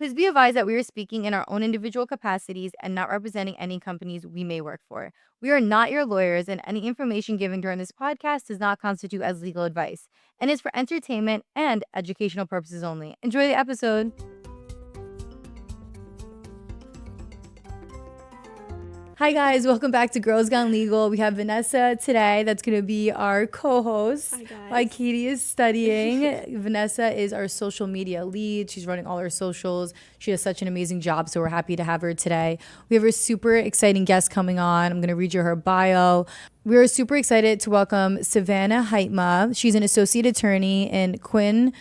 Please be advised that we are speaking in our own individual capacities and not representing any companies we may work for. We are not your lawyers, and any information given during this podcast does not constitute as legal advice and is for entertainment and educational purposes only. Enjoy the episode. Hi guys, welcome back to Girls Gone Legal. We have Vanessa today that's going to be our co-host. Hi guys. While Katie is studying. Vanessa is our social media lead. She's running all our socials. She does such an amazing job, so we're happy to have her today. We have a super exciting guest coming on. I'm going to read you her bio. We're super excited to welcome Savannah Huitema. She's an associate attorney in Quinn,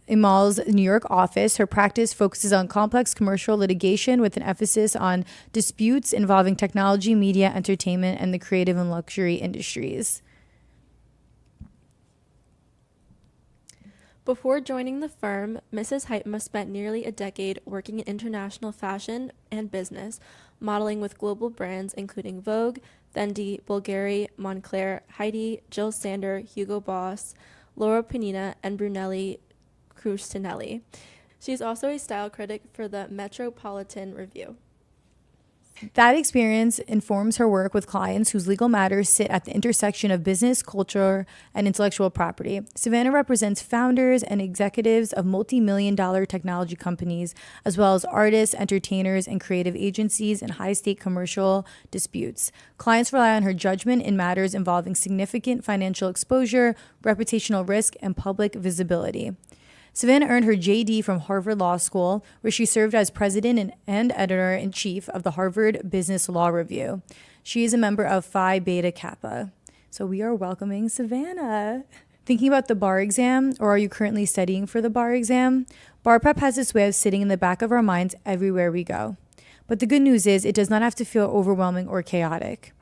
Emanuel's New York office. Her practice focuses on complex commercial litigation with an emphasis on disputes involving technology, media, entertainment, and the creative and luxury industries. Before joining the firm, Mrs. Huitema spent nearly a decade working in international fashion and business, modeling with global brands including Vogue, Fendi, Bulgari, Moncler, Khaite, Jil Sander, Hugo Boss, Loro Piana, and Brunello Cucinelli. She's also a style critic for the Metropolitan Review. That experience informs her work with clients whose legal matters sit at the intersection of business, culture, and intellectual property. Savannah represents founders and executives of multi-million-dollar technology companies, as well as artists, entertainers, and creative agencies in high-stake commercial disputes. Clients rely on her judgment in matters involving significant financial exposure, reputational risk, and public visibility. Savannah earned her JD from Harvard Law School, where she served as president and editor-in-chief of the Harvard Business Law Review. She is a member of Phi Beta Kappa. So we are welcoming Savannah. Thinking about the bar exam, or are you currently studying for the bar exam? Bar prep has this way of sitting in the back of our minds everywhere we go. But the good news is it does not have to feel overwhelming or chaotic.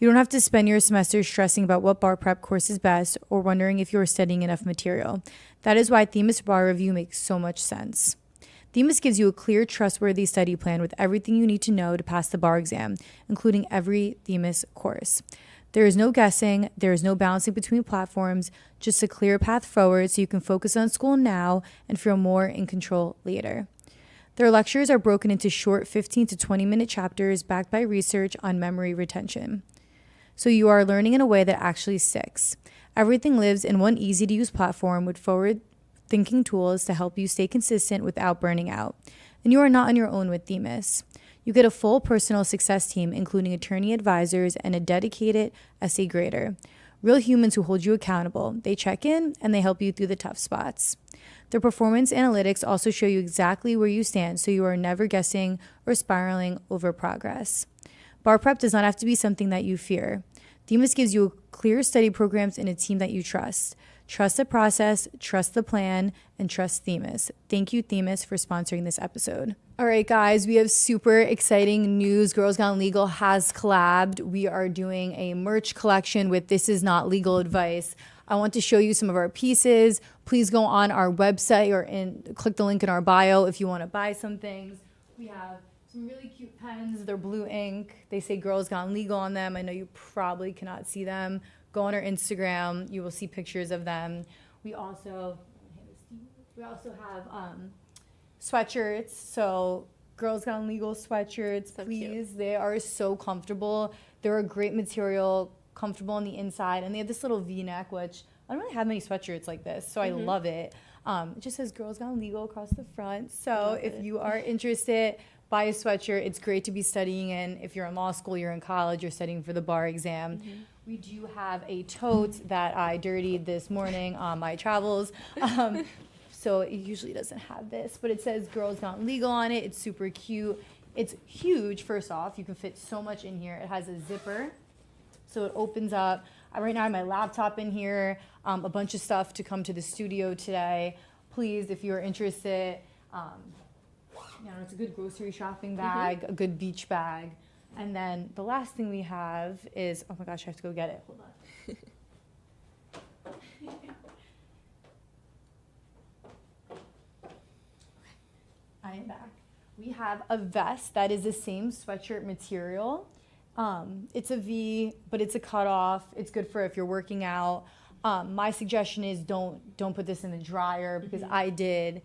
You don't have to spend your semester stressing about what bar prep course is best or wondering if you are studying enough material. That is why Themis Bar Review makes so much sense. Themis gives you a clear, trustworthy study plan with everything you need to know to pass the bar exam, including every Themis course. There is no guessing, there is no balancing between platforms, just a clear path forward so you can focus on school now and feel more in control later. Their lectures are broken into short 15 to 20-minute chapters backed by research on memory retention. So you are learning in a way that actually sticks. Everything lives in one easy-to-use platform with forward-thinking tools to help you stay consistent without burning out. And you are not on your own with Themis. You get a full personal success team, including attorney advisors and a dedicated essay grader. Real humans who hold you accountable. They check in and they help you through the tough spots. Their performance analytics also show you exactly where you stand, so you are never guessing or spiraling over progress. Bar prep does not have to be something that you fear. Themis gives you clear study programs and a team that you trust. Trust the process, trust the plan, and trust Themis. Thank you, Themis, for sponsoring this episode. All right, guys, we have super exciting news. Girls Gone Legal has collabed. We are doing a merch collection with This Is Not Legal Advice. I want to show you some of our pieces. Please go on our website or click the link in our bio if you want to buy some things. We have some really cute pens. They're blue ink. They say Girls Gone Legal on them. I know you probably cannot see them. Go on our Instagram. You will see pictures of them. We also have sweatshirts. So Girls Gone Legal sweatshirts, So please. cute. They are so comfortable. They're a great material, comfortable on the inside. And they have this little V-neck, which I don't really have many sweatshirts like this, so I love it. It just says Girls Gone Legal across the front. So if you are interested, buy a sweatshirt. It's great to be studying in. If you're in law school, you're in college, you're studying for the bar exam. We do have a tote that I dirtied this morning on my travels. So it usually doesn't have this, but it says Girls Gone Legal on it. It's super cute. It's huge, first off. You can fit so much in here. It has a zipper, so it opens up. Right now I have my laptop in here, a bunch of stuff to come to the studio today. Please, if you're interested, it's a good grocery shopping bag, a good beach bag. And then the last thing we have is, oh my gosh, I have to go get it. Hold on. I am back. We have a vest that is the same sweatshirt material. It's a V, but it's a cutoff. It's good for if you're working out. My suggestion is don't put this in the dryer because I did,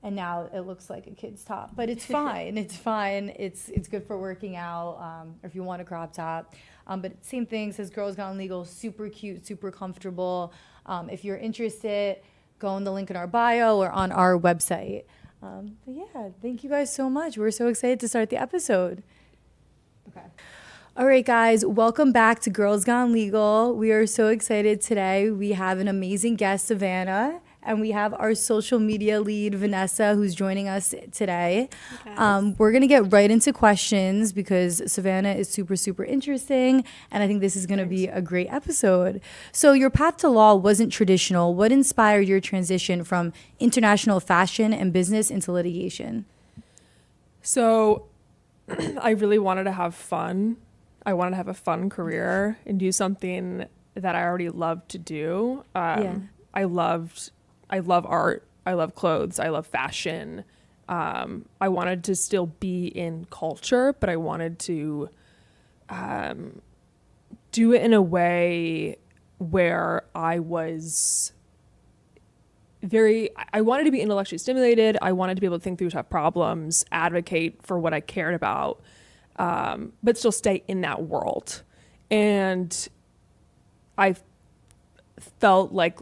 and now it looks like a kid's top, but it's fine. It's fine. It's good for working out, or if you want a crop top. But same thing, says Girls Gone Legal, super cute, super comfortable. If you're interested, go on the link in our bio or on our website. But yeah, thank you guys so much. We're so excited to start the episode. Okay. All right, guys, welcome back to Girls Gone Legal. We are so excited today. We have an amazing guest, Savannah, and we have our social media lead, Vanessa, who's joining us today. We're going to get right into questions because Savannah is super, super interesting, and I think this is going to be a great episode. So your path to law wasn't traditional. What inspired your transition from international fashion and business into litigation? So I really wanted to have fun. I wanted to have a fun career and do something that I already loved to do. I love art. I love clothes. I love fashion. I wanted to still be in culture, but I wanted to do it in a way where I wanted to be intellectually stimulated. I wanted to be able to think through tough problems, advocate for what I cared about, but still stay in that world. And I felt like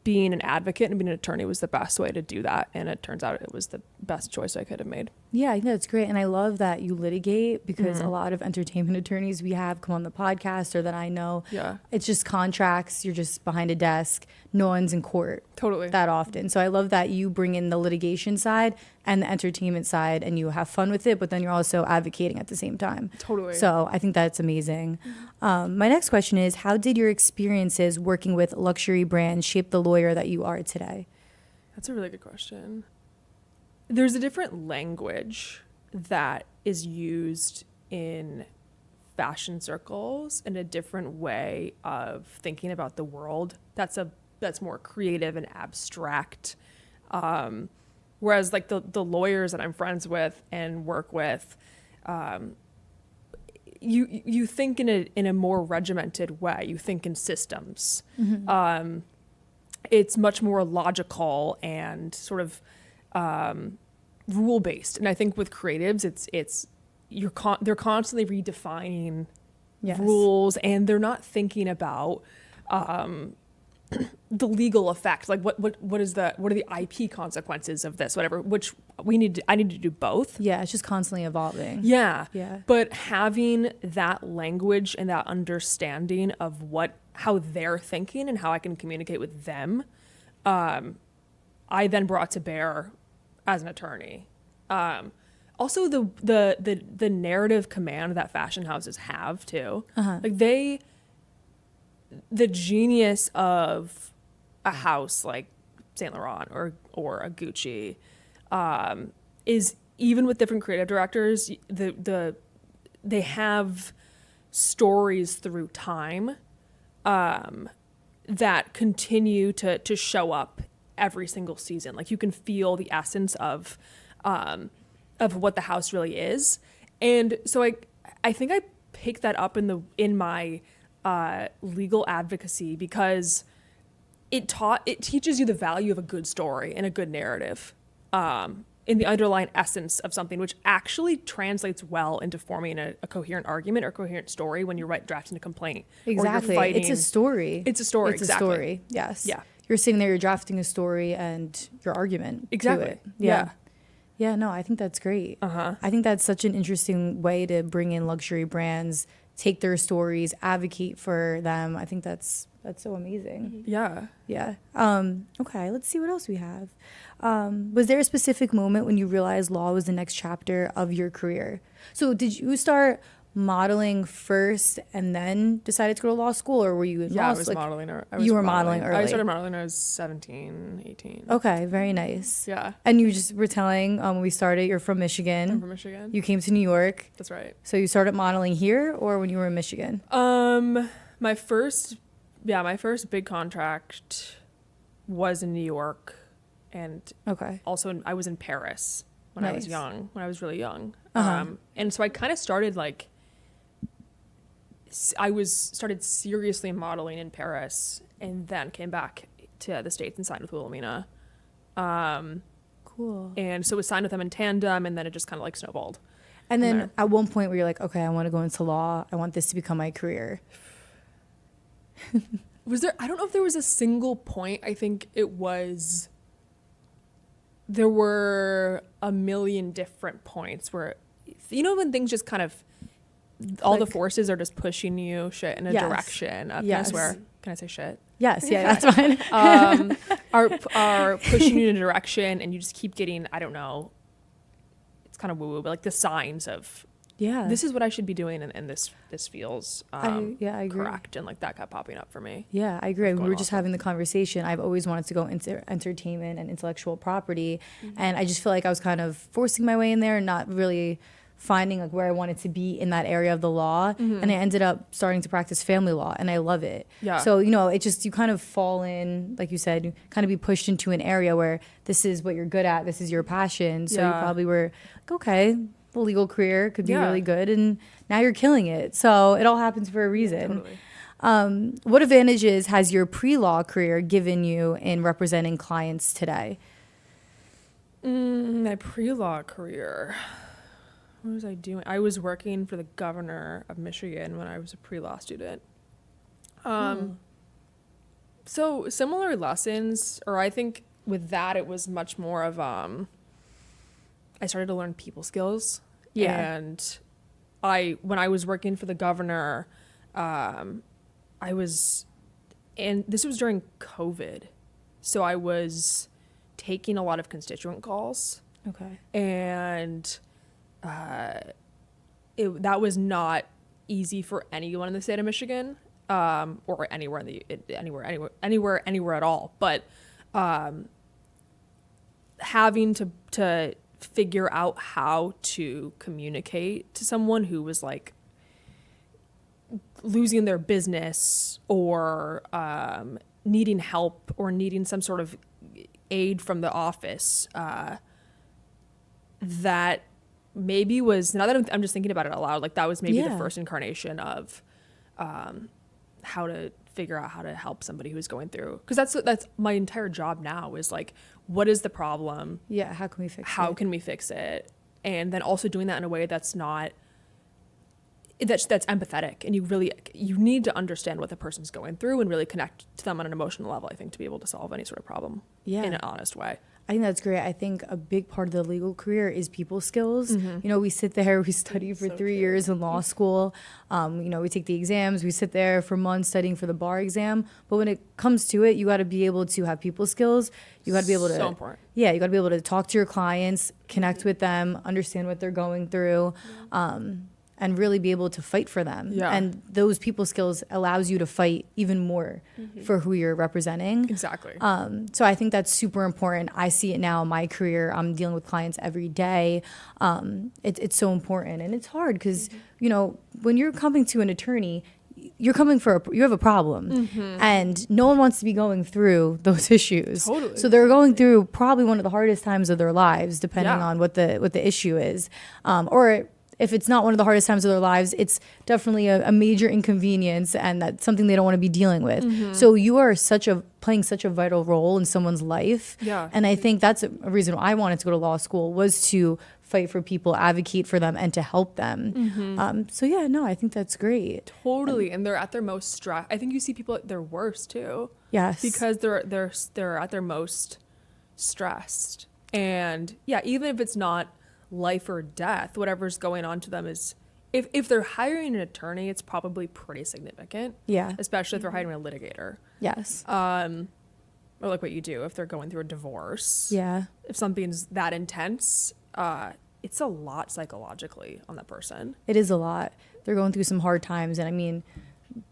being an advocate and being an attorney was the best way to do that. And it turns out it was the best choice I could have made. Yeah, I think that's great. And I love that you litigate because a lot of entertainment attorneys we have come on the podcast or that I know, it's just contracts. You're just behind a desk. No one's in court that often. So I love that you bring in the litigation side and the entertainment side and you have fun with it, but then you're also advocating at the same time. Totally. So I think that's amazing. My next question is, how did your experiences working with luxury brands shape the lawyer that you are today? That's a really good question. There's a different language that is used in fashion circles and a different way of thinking about the world that's more creative and abstract. Whereas like the lawyers that I'm friends with and work with, you think in a more regimented way. You think in systems. It's much more logical and sort of rule based. And I think with creatives, they're constantly redefining rules, and they're not thinking about the legal effect. Like what are the IP consequences of this, whatever, which I need to do both. Yeah. It's just constantly evolving. Yeah. Yeah. But having that language and that understanding of how they're thinking and how I can communicate with them, I then brought to bear as an attorney. Also the narrative command that fashion houses have too. Like the genius of a house like Saint Laurent or a Gucci is, even with different creative directors, they have stories through time that continue to show up every single season. Like you can feel the essence of what the house really is. And so I think I picked that up in my legal advocacy because it teaches you the value of a good story and a good narrative in the underlying essence of something, which actually translates well into forming a coherent argument or coherent story when you're drafting a complaint. Exactly. Or you're fighting. It's a story. It's a story. It's exactly. a story. Yes. Yeah. You're sitting there, you're drafting a story and your argument. Exactly. To it. Yeah. Yeah, no, I think that's great. I think that's such an interesting way to bring in luxury brands, take their stories, advocate for them. I think that's so amazing. Yeah. Yeah. Okay, let's see what else we have. Was there a specific moment when you realized law was the next chapter of your career? So did you start modeling first and then decided to go to law school, or were you in law? I was modeling. You were modeling early. I started modeling when I was 17, 18. Okay, very nice. Yeah. And you just were telling when we started, you're from Michigan. I'm from Michigan. You came to New York. That's right. So you started modeling here or when you were in Michigan? My first big contract was in New York, and also I was in Paris when I was young, when I was really young. And so I kind of started started seriously modeling in Paris, and then came back to the States and signed with Wilhelmina. Cool. And so it was signed with them in tandem, and then it just kind of like snowballed. And then there. at one point where you're like, okay, I want to go into law. I want this to become my career. I don't know if there was a single point. I think there were a million different points where, when things just kind of, all the forces are just pushing you shit in a direction. Can I swear? Can I say shit? Yes, yeah, that's fine. Are pushing you in a direction, and you just keep getting, I don't know, it's kind of woo-woo, but like the signs of, this is what I should be doing, and this feels I agree. correct, and like that kept popping up for me. Yeah, I agree. We were just awesome. having the conversation. I've always wanted to go into entertainment and intellectual property, and I just feel like I was kind of forcing my way in there and not really finding like where I wanted to be in that area of the law. And I ended up starting to practice family law, and I love it. Yeah. So, it just, you kind of fall in, like you said, you kind of be pushed into an area where this is what you're good at, this is your passion. So you probably were like, okay, the legal career could be really good, and now you're killing it. So it all happens for a reason. Totally. What advantages has your pre-law career given you in representing clients today? My pre-law career. What was I doing? I was working for the governor of Michigan when I was a pre-law student. So similar lessons, or I think with that it was much more of I started to learn people skills. Yeah. And when I was working for the governor, and this was during COVID, so I was taking a lot of constituent calls. Okay. And that was not easy for anyone in the state of Michigan, or anywhere anywhere at all. But having to figure out how to communicate to someone who was like losing their business, or needing help, or needing some sort of aid from the office, that maybe was, now that I'm just thinking about it out loud, like that was maybe the first incarnation of how to figure out how to help somebody who's going through, because that's my entire job now, is like, what is the problem? Yeah, how can we fix it? How can we fix it? And then also doing that in a way that's empathetic, and you need to understand what the person's going through and really connect to them on an emotional level, I think, to be able to solve any sort of problem in an honest way. I think that's great. I think a big part of the legal career is people skills. We sit there, we study for 3 years in law school. We take the exams, we sit there for months studying for the bar exam. But when it comes to it, you got to be able to have people skills. You got to be able to, so important. Yeah, you got to be able to talk to your clients, connect with them, understand what they're going through. And really be able to fight for them. Yeah. And those people skills allows you to fight even more for who you're representing. Exactly. So I think that's super important. I see it now in my career. I'm dealing with clients every day. It's so important. And it's hard because, when you're coming to an attorney, you have a problem, and no one wants to be going through those issues. Totally. So they're going through probably one of the hardest times of their lives, depending on what the issue is, or if it's not one of the hardest times of their lives, it's definitely a major inconvenience, and that's something they don't want to be dealing with. So you are playing such a vital role in someone's life. Yeah. And I think that's a reason I wanted to go to law school, was to fight for people, advocate for them, and to help them. I think that's great. Totally. And they're at their most stressed. I think you see people at their worst too. Yes. Because they're at their most stressed. And even if it's not life or death, whatever's going on to them is, if they're hiring an attorney, it's probably pretty significant. Yeah. Especially if they're hiring a litigator. Yes. Or like what you do if they're going through a divorce. Yeah. If something's that intense, it's a lot psychologically on that person. It is a lot. They're going through some hard times. And I mean,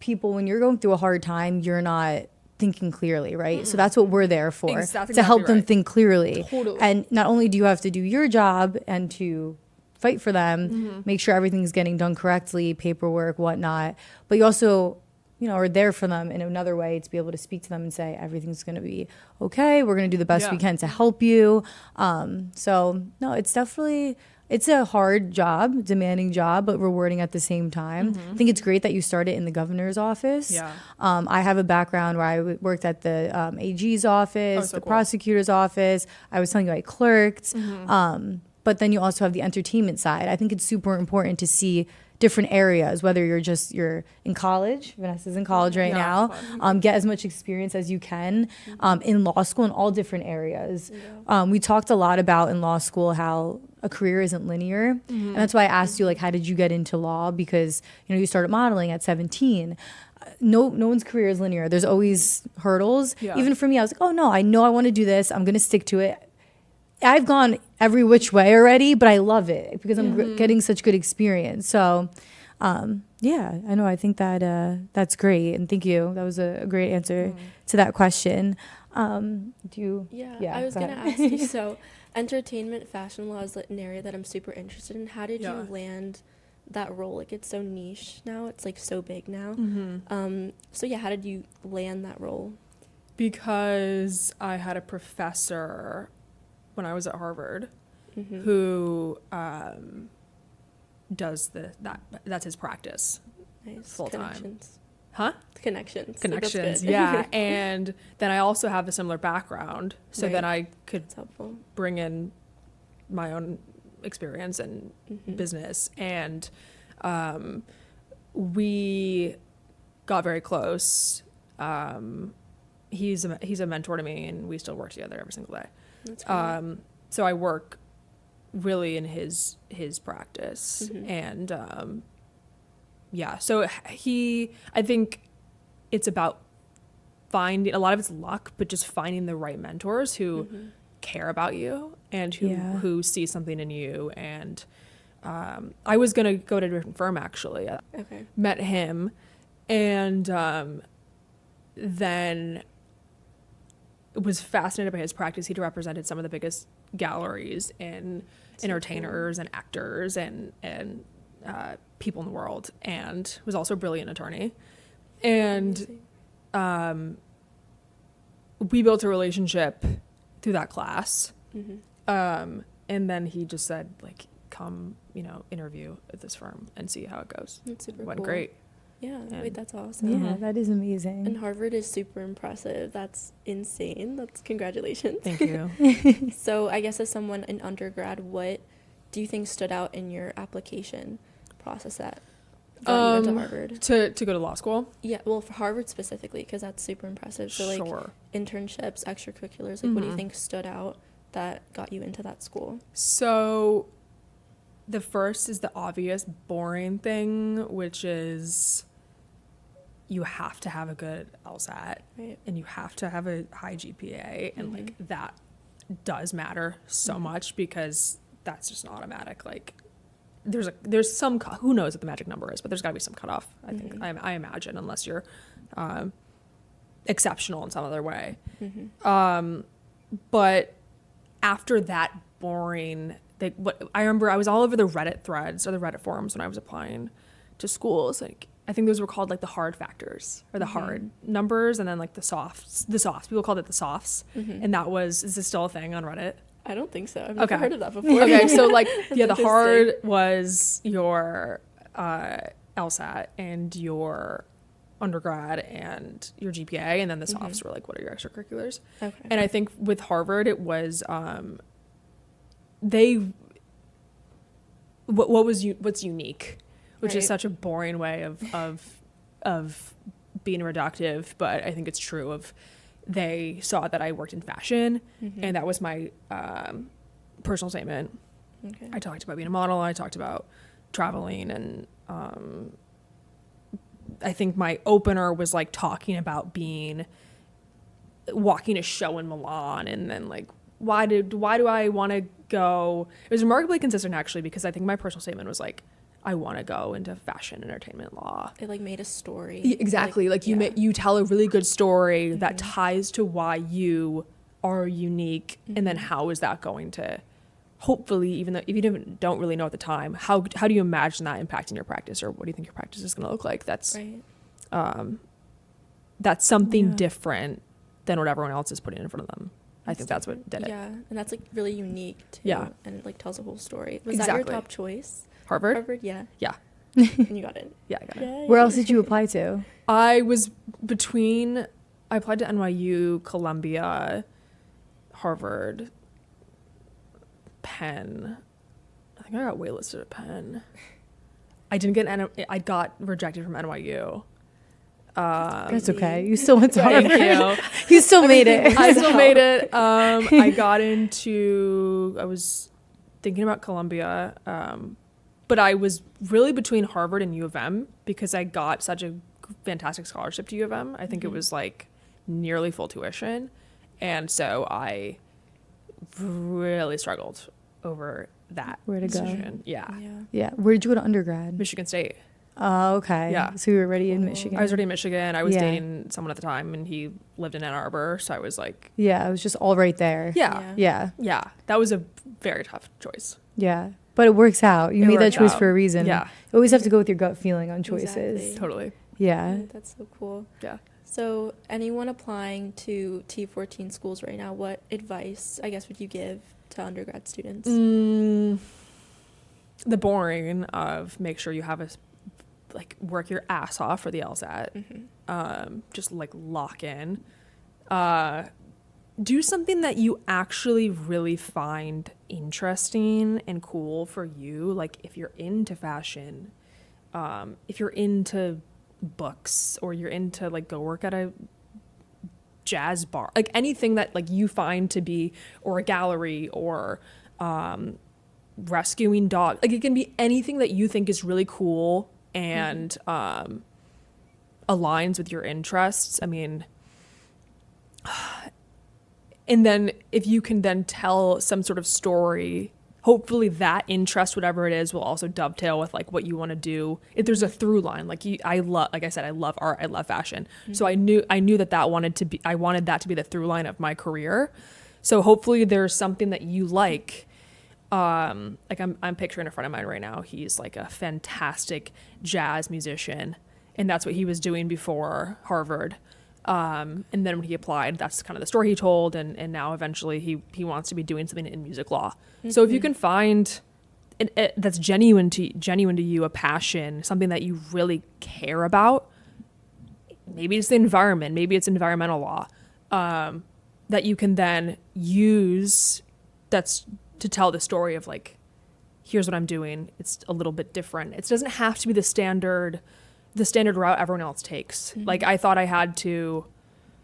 when you're going through a hard time, you're not thinking clearly, right? So that's what we're there for, to help them think clearly. Totally. And not only do you have to do your job and to fight for them, make sure everything's getting done correctly, paperwork, whatnot, but you also, are there for them in another way, to be able to speak to them and say, everything's going to be okay. We're going to do the best we can to help you. No, it's definitely it's a hard job, demanding job, but rewarding at the same time. I think it's great that you started in the governor's office. Yeah. I have a background where I worked at the AG's office, so the cool. prosecutor's office. I was telling you I clerked. But then you also have the entertainment side. I think it's super important to see different areas, whether you're in college. Vanessa's in college right now. Get as much experience as you can in law school in all different areas. We talked a lot about in law school how a career isn't linear, and that's why I asked you, like, how did you get into law? Because you started modeling at 17. No one's career is linear. There's always hurdles. Yeah. Even for me, I was like, oh no, I know I want to do this. I'm gonna stick to it. I've gone every which way already, but I love it because I'm getting such good experience. So, yeah, I know. I think that that's great, and thank you. That was a great answer to that question. Do you? Yeah, I was gonna ask you. So, entertainment, fashion law is an area that I'm super interested in. How did you land that role? Like, it's so niche now. It's like so big now. So yeah, how did you land that role? Because I had a professor when I was at Harvard who does that's his practice. Nice. Full time. Connections. Huh? Connections. Connections, Like, yeah. And then I also have a similar background, so then I could That's helpful. bring in my own experience and business, and we got very close. He's a mentor to me, and we still work together every single day. That's great. So I work really in his practice, and so I think it's about finding, a lot of it's luck, but just finding the right mentors who care about you and who see something in you. And I was gonna go to a different firm, actually. Okay. Met him, and then was fascinated by his practice. He'd represented some of the biggest galleries and entertainers and actors and people in the world, and was also a brilliant attorney. And we built a relationship through that class. And then he just said, like, come, interview at this firm and see how it goes. That's super Went cool. great. Yeah, And wait, that's awesome. Yeah, that is amazing. And Harvard is super impressive. That's insane. That's congratulations. Thank you. So I guess as someone in undergrad, what do you think stood out in your application process that got you into Harvard? To go to law school? Yeah, well, for Harvard specifically, because that's super impressive. So like Sure. internships, extracurriculars, like what do you think stood out that got you into that school? So the first is the obvious boring thing, which is you have to have a good LSAT, Right. and you have to have a high GPA, and like that does matter so much, because that's just an automatic, like there's some, who knows what the magic number is, but there's got to be some cutoff, I think, I imagine, unless you're exceptional in some other way. But after that boring, I remember I was all over the Reddit threads or the Reddit forums when I was applying to schools. Like, I think those were called like the hard factors or the hard numbers, and then like the softs. People called it the softs, and is this still a thing on Reddit? I don't think so. I've never heard of that before. Okay, so like, yeah, the interesting. hard was your LSAT and your undergrad and your GPA, and then the softs were like, what are your extracurriculars? Okay. And I think with Harvard, it was what's unique, which is such a boring way of being reductive, but I think it's true of. They saw that I worked in fashion, and that was my personal statement. Okay. I talked about being a model. I talked about traveling, and I think my opener was like talking about walking a show in Milan, and then like why do I want to go? It was remarkably consistent, actually, because I think my personal statement was like, I want to go into fashion entertainment law. It like made a story. Exactly. Like you tell a really good story that ties to why you are unique, and then how is that going to, hopefully, even though if you don't really know at the time, how do you imagine that impacting your practice, or what do you think your practice is going to look like? That's right. That's something different than what everyone else is putting in front of them. I think that's what did it. Yeah, and that's like really unique too. Yeah. And it like tells a whole story. Was that your Exactly. top choice? Harvard? Harvard, yeah. Yeah. And you got it. Yeah, I got it. Yay. Where else did you apply to? I applied to NYU, Columbia, Harvard, Penn. I think I got waitlisted at Penn. I got rejected from NYU. That's okay. You still went to Thank Harvard. you. You still made it. I still made it. I was thinking about Columbia, but I was really between Harvard and U of M because I got such a fantastic scholarship to U of M. I think it was like nearly full tuition. And so I really struggled over that Where to go. decision. Yeah. Yeah. Where did you go to undergrad? Michigan State. Oh, okay. Yeah. So you were already in Michigan. I was already in Michigan. I was Yeah. dating someone at the time and he lived in Ann Arbor. So I was like, Yeah, it was just all right there. yeah. Yeah. That was a very tough choice. Yeah. But it works out. You It made that worked choice out. for a reason. Yeah. You always have to go with your gut feeling on choices. Exactly. Totally. Yeah. That's so cool. Yeah. So anyone applying to T14 schools right now, what advice, I guess, would you give to undergrad students? The boring of make sure you have work your ass off for the LSAT. Just like lock in. Do something that you actually really find interesting and cool for you. Like if you're into fashion, if you're into books, or you're into like go work at a jazz bar, like anything that like you find to be, or a gallery, or rescuing dog, like it can be anything that you think is really cool and aligns with your interests. I mean, and then if you can then tell some sort of story, hopefully that interest, whatever it is, will also dovetail with like what you want to do. If there's a through line, like I love art, I love fashion. So I knew that I wanted that to be the through line of my career. So hopefully there's something that you like. I'm picturing a friend of mine right now. He's like a fantastic jazz musician, and that's what he was doing before Harvard. And then when he applied, that's kind of the story he told, and now eventually he wants to be doing something in music law. So if you can find that's genuine to you, a passion, something that you really care about, maybe it's the environment, maybe it's environmental law, that you can then use, that's to tell the story of like, here's what I'm doing. It's a little bit different. It doesn't have to be the standard route everyone else takes. Like I thought I had to,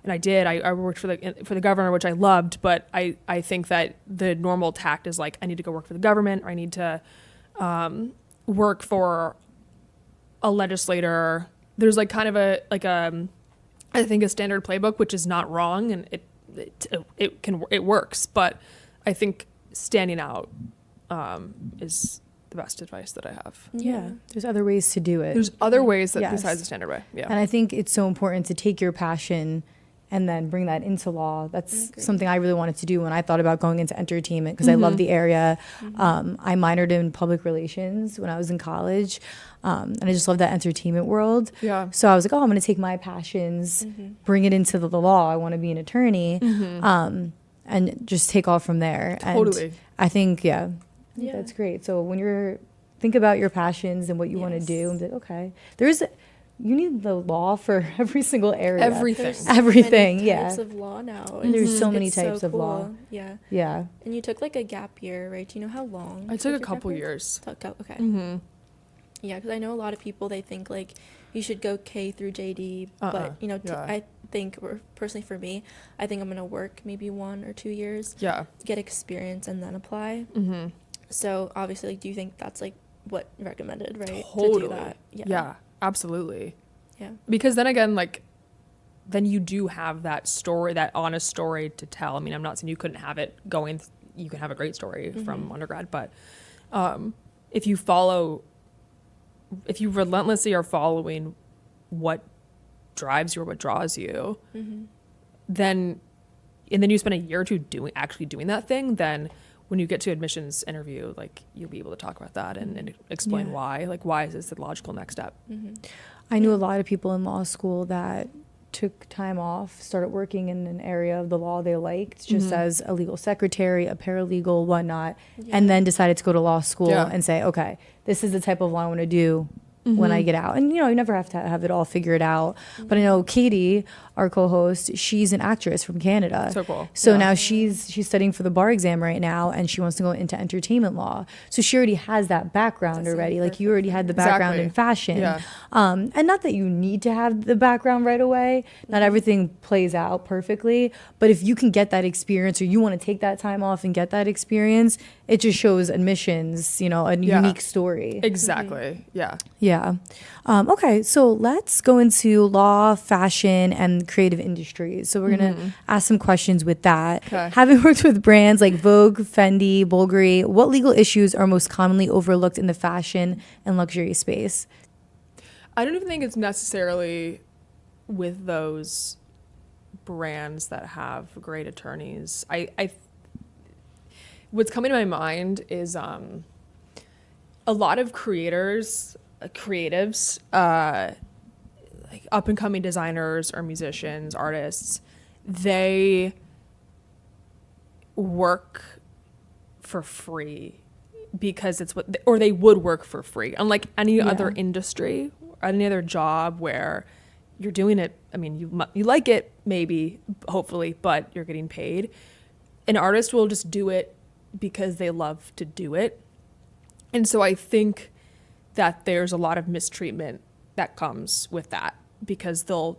and I did. I worked for the governor, which I loved, but I think that the normal tact is like, I need to go work for the government, or I need to work for a legislator. There's like kind of I think a standard playbook, which is not wrong, and it works, but I think standing out is the best advice that I have. Yeah. There's other ways to do it. There's other ways that Yes. besides the standard way. Yeah. And I think it's so important to take your passion and then bring that into law. That's something I really wanted to do when I thought about going into entertainment, because I love the area. I minored in public relations when I was in college, and I just love that entertainment world. Yeah. So I was like, oh, I'm going to take my passions, bring it into the law. I want to be an attorney, and just take off from there. Totally. And I think, that's great. So when you're think about your passions and what you want to do, and be like, okay, you need the law for every single area. Everything. There's Everything, many yeah. types of law now. There's so many It's types of law. cool. Yeah. Yeah. And you took like a gap year, right? Do you know how long? I you took a your couple gap year? years. Okay. Yeah, because I know a lot of people, they think like you should go K through JD, but you know, Yeah. I think, or personally for me, I think I'm gonna work maybe 1 or 2 years, Yeah. get experience, and then apply. So obviously, like, do you think that's like what recommended, right? Totally. To do that. Yeah, absolutely. Yeah. Because then again, like, then you do have that story, that honest story to tell. I mean, I'm not saying you couldn't have it going, you can have a great story from undergrad, but if you relentlessly are following what drives you or what draws you, then you spend a year or two actually doing that thing, then when you get to admissions interview, like, you'll be able to talk about that and explain Yeah. why. Like, why is this the logical next step? I knew a lot of people in law school that took time off, started working in an area of the law they liked, just as a legal secretary, a paralegal, whatnot, and then decided to go to law school and say, okay, this is the type of law I want to do when I get out. And, you never have to have it all figured out. But I know Katie, our co-host, she's an actress from Canada. So cool. So now she's studying for the bar exam right now, and she wants to go into entertainment law. So she already has that background already. Like, you already had the background in fashion. Yeah. And not that you need to have the background right away. Not everything plays out perfectly. But if you can get that experience, or you want to take that time off and get that experience, it just shows admissions, a unique story. Exactly. Yeah. Yeah. Okay, so let's go into law, fashion, and creative industries. So we're going to ask some questions with that. Okay. Having worked with brands like Vogue, Fendi, Bulgari, what legal issues are most commonly overlooked in the fashion and luxury space? I don't even think it's necessarily with those brands that have great attorneys. What's coming to my mind is a lot of creatives, like up and coming designers or musicians, artists, they work for free because it's or they would work for free. Unlike any other industry, any other job where you're doing it, I mean, you like it, maybe, hopefully, but you're getting paid. An artist will just do it because they love to do it. And so I think that there's a lot of mistreatment that comes with that, because they'll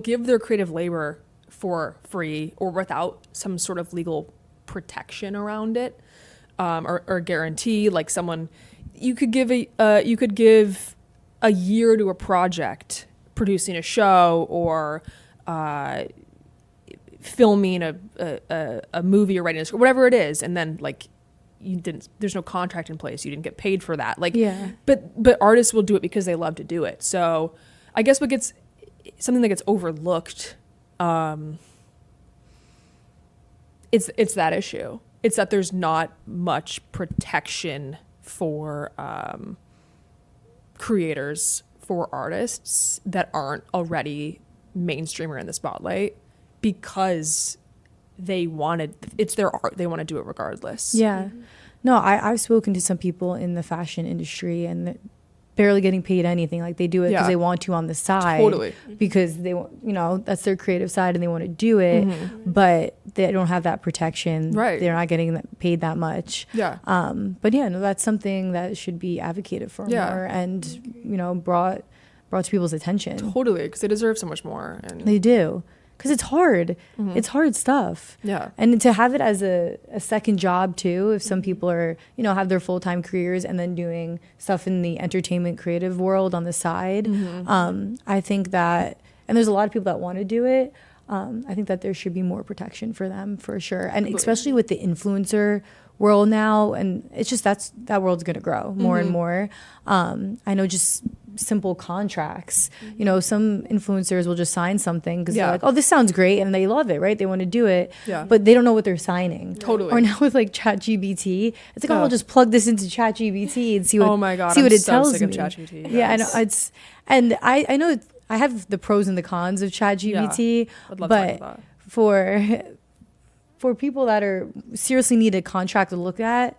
give their creative labor for free or without some sort of legal protection around it, or guarantee. Like, someone, you could give a year to a project, producing a show or filming a movie or writing a script, whatever it is, and then like there's no contract in place, you didn't get paid for that. Like, but artists will do it because they love to do it. So I guess something that gets overlooked, it's that issue. It's that there's not much protection for creators, for artists that aren't already mainstream or in the spotlight, because it's their art, they want to do it regardless. Yeah. No, I've spoken to some people in the fashion industry, and they're barely getting paid anything. Like, they do it because they want to on the side. Totally. Because they want, that's their creative side and they want to do it, but they don't have that protection. Right. They're not getting paid that much. Yeah. But yeah, no, that's something that should be advocated for more and, brought to people's attention. Totally. Because they deserve so much more. And They do. Because it's hard. It's hard stuff. Yeah. And to have it as a second job too, if some people are, have their full-time careers and then doing stuff in the entertainment creative world on the side, I think that, and there's a lot of people that want to do it, I think that there should be more protection for them, for sure. And especially with the influencer world now, and it's just that world's going to grow more and more. I know just simple contracts, some influencers will just sign something because they're like, oh, this sounds great, and they love it, right? They want to do it, but they don't know what they're signing. Totally. Or now with like ChatGPT, it's like, oh, I'll just plug this into ChatGPT and see what. Oh my God, see what I'm it so tells sick me. of ChatGPT. Yeah, I know and I know I have the pros and the cons of ChatGPT, but for people that are seriously need a contract to look at,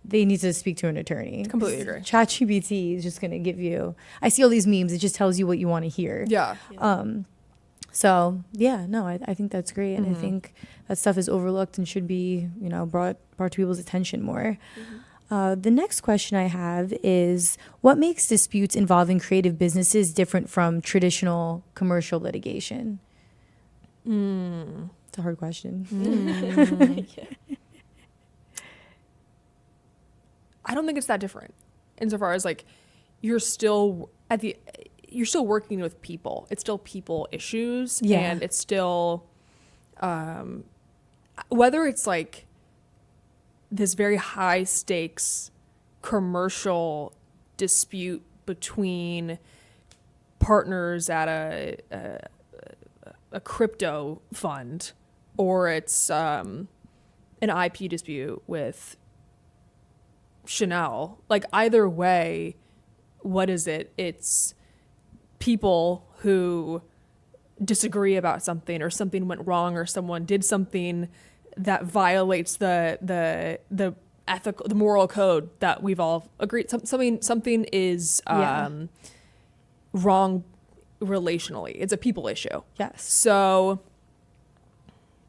they need to speak to an attorney. Completely agree. ChatGPT is just going to give you, I see all these memes, it just tells you what you want to hear. Yeah. So yeah, no, I think that's great. And I think that stuff is overlooked and should be, brought to people's attention more. The next question I have is, what makes disputes involving creative businesses different from traditional commercial litigation? It's a hard question. I don't think it's that different, insofar as like you're still working with people. It's still people issues, and it's still whether it's like this very high stakes commercial dispute between partners at a crypto fund, or it's an IP dispute with Chanel. Like, either way, what is it? It's people who disagree about something, or something went wrong, or someone did something that violates the ethical, the moral code that we've all agreed, something is wrong relationally. It's a people issue. Yes. So,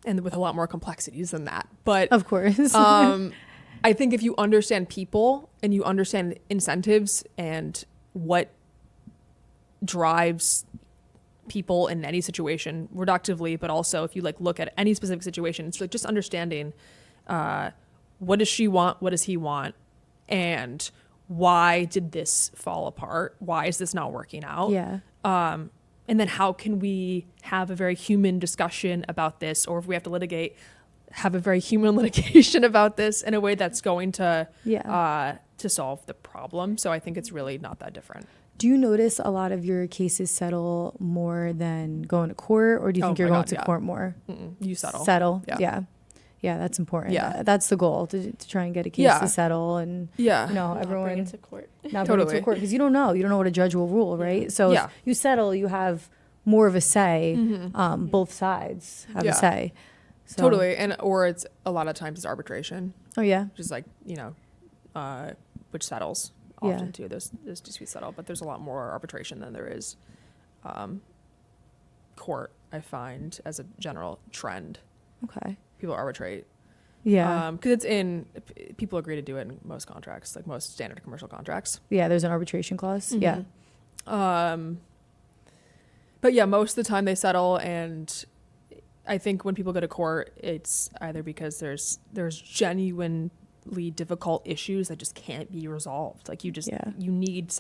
and with a lot more complexities than that, but of course. I think if you understand people and you understand incentives and what drives people in any situation reductively, but also if you like look at any specific situation, it's like just understanding what does she want, what does he want, and why did this fall apart, why is this not working out, and then how can we have a very human discussion about this, or if we have to litigate, have a very human litigation about this in a way that's going to solve the problem. So I think it's really not that different. Do you notice a lot of your cases settle more than going to court, or do you think you're going to court more? You settle. Yeah, that's important. Yeah. That's the goal, to try and get a case to settle, and everyone bring it to court. Not bring it to court, because you don't know what a judge will rule, right? So if you settle, you have more of a say. Both sides have a say. So. Totally, or it's a lot of times it's arbitration. Oh yeah, which is like which settles often too. Those disputes settle, but there's a lot more arbitration than there is court. I find as a general trend. Okay. People arbitrate. Yeah. Because people agree to do it in most contracts, like most standard commercial contracts. Yeah, there's an arbitration clause. Yeah. But yeah, most of the time they settle, and I think when people go to court, it's either because there's genuinely difficult issues that just can't be resolved. Like you need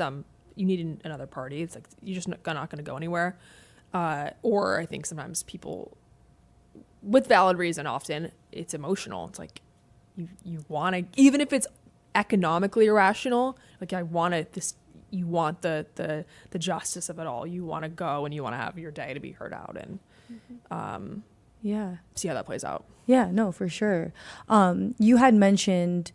another party. It's like you're just not going to go anywhere. Or I think sometimes people, with valid reason, often it's emotional. It's like you want to, even if it's economically irrational, like you want the justice of it all. You want to go and you want to have your day to be heard out, and see how that plays out. Yeah, no, for sure. You had mentioned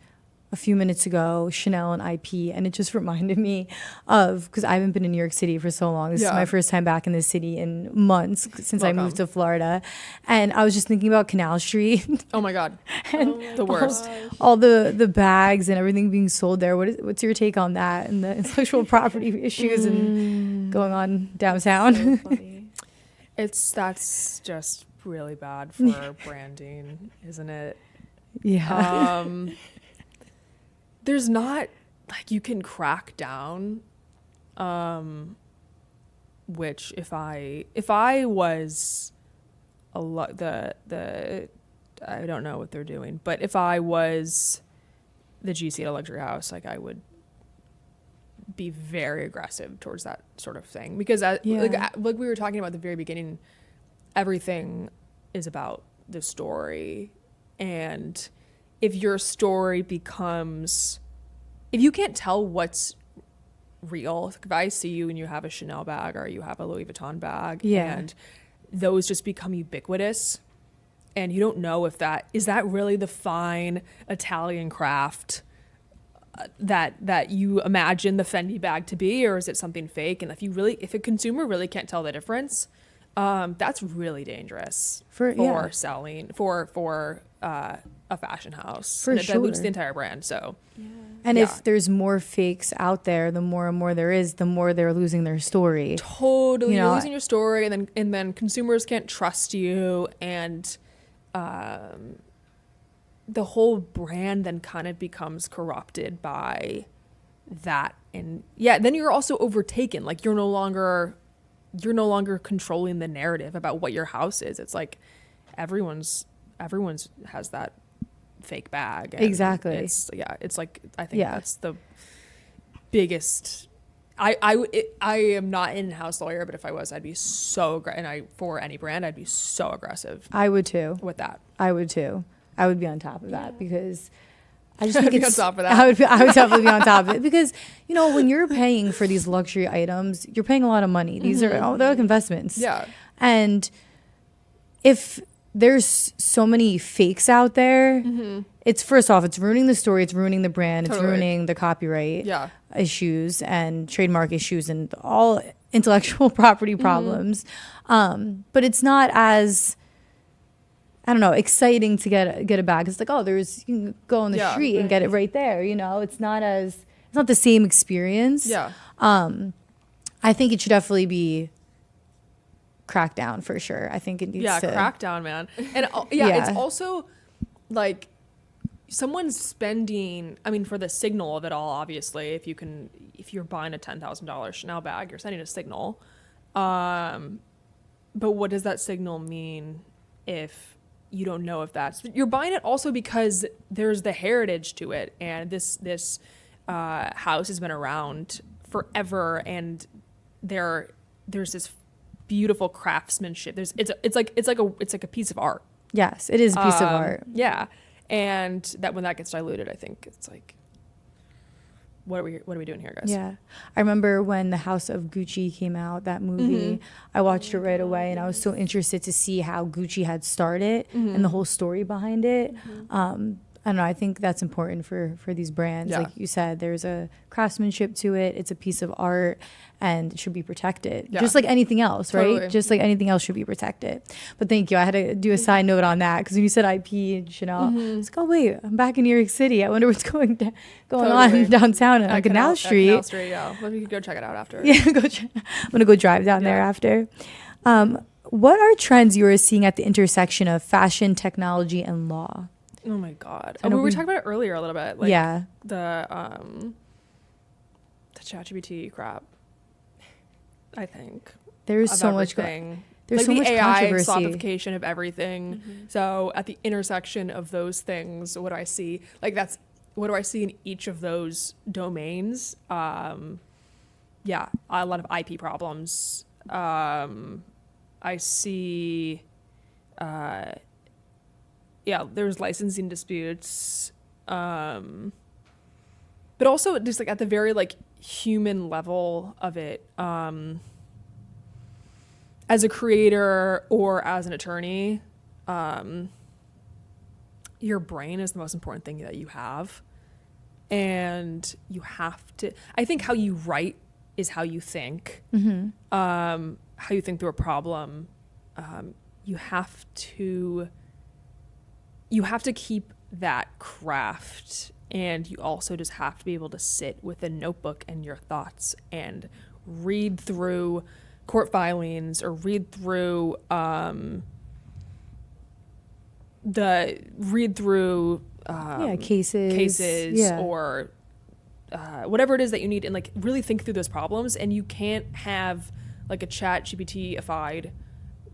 a few minutes ago Chanel and IP, and it just reminded me of, because I haven't been in New York City for so long. This is my first time back in the city in months since I moved to Florida, and I was just thinking about Canal Street. Oh my God, the worst. All the bags and everything being sold there. What's your take on that and the intellectual property issues and going on downtown? So funny. That's just really bad for branding, isn't it? Yeah. There's not, like, you can crack down, which if I was I don't know what they're doing, but if I was the GC at a luxury house, like, I would be very aggressive towards that sort of thing, because like we were talking about at the very beginning, everything is about the story. And if your story becomes, if you can't tell what's real, like if I see you and you have a Chanel bag or you have a Louis Vuitton bag, and those just become ubiquitous, and you don't know if is that really the fine Italian craft that you imagine the Fendi bag to be, or is it something fake? And if a consumer really can't tell the difference, that's really dangerous for selling for a fashion house. For That sure. dilutes the entire brand. So, and if there's more fakes out there, the more and more there is, the more they're losing their story. Totally, you're losing your story, and then consumers can't trust you, and the whole brand then kind of becomes corrupted by that. And then you're also overtaken. Like you're no longer controlling the narrative about what your house is. It's like everyone's has that fake bag. Exactly. It's like, I think that's the biggest. I am not an in-house lawyer, but if I was, I'd be so for any brand, I'd be so aggressive. I would too. With that. I would too. I would be on top of that, because I just think it's on top of that. I would definitely be on top of it, because when you're paying for these luxury items, you're paying a lot of money. These they're like investments. Yeah. And if there's so many fakes out there, it's, first off, it's ruining the story, it's ruining the brand, it's ruining the copyright issues and trademark issues and all intellectual property problems. But it's not as, I don't know, exciting to get a bag. It's like, oh, you can go on the street and get it right there. You know, it's not the same experience. Yeah. I think it should definitely be cracked down for sure. I think it needs to. Yeah, crack down, man. And it's also like someone's spending, I mean, for the signal of it all, obviously, if you're buying a $10,000 Chanel bag, you're sending a signal. But what does that signal mean if you don't know if you're buying it also because there's the heritage to it, and this house has been around forever, and there's this beautiful craftsmanship. It's like a piece of art. Yes, it is a piece of art. Yeah, and that when that gets diluted, I think it's like, what are we doing here, guys? Yeah, I remember when the House of Gucci came out, that movie. I watched it right away, and I was so interested to see how Gucci had started and the whole story behind it. I don't know. I think that's important for these brands. Yeah. Like you said, there's a craftsmanship to it. It's a piece of art, and it should be protected. Yeah. Just like anything else, right? Totally. Just like anything else should be protected. But thank you. I had to do a side note on that because when you said IP and Chanel, I was like, oh wait, I'm back in New York City. I wonder what's going on downtown on Canal Street. Canal Street, yeah. Well, we could go check it out after. Yeah, I'm gonna go drive down there after. What are trends you are seeing at the intersection of fashion, technology, and law? Oh my God. I know We were talking about it earlier a little bit. Like Yeah. The ChatGPT crap, I think. There's of so much everything. there's Like so the much AI controversy. sophistication of everything. So at the intersection of those things, what do I see? Like what do I see in each of those domains? A lot of IP problems. I see there's licensing disputes, but also just like at the very like human level of it, as a creator or as an attorney, your brain is the most important thing that you have, and you have to, I think how you write is how you think. How you think through a problem. You have to keep that craft, and you also just have to be able to sit with a notebook and your thoughts and read through court filings or read through cases or whatever it is that you need, and like really think through those problems. And you can't have like a ChatGPT-ified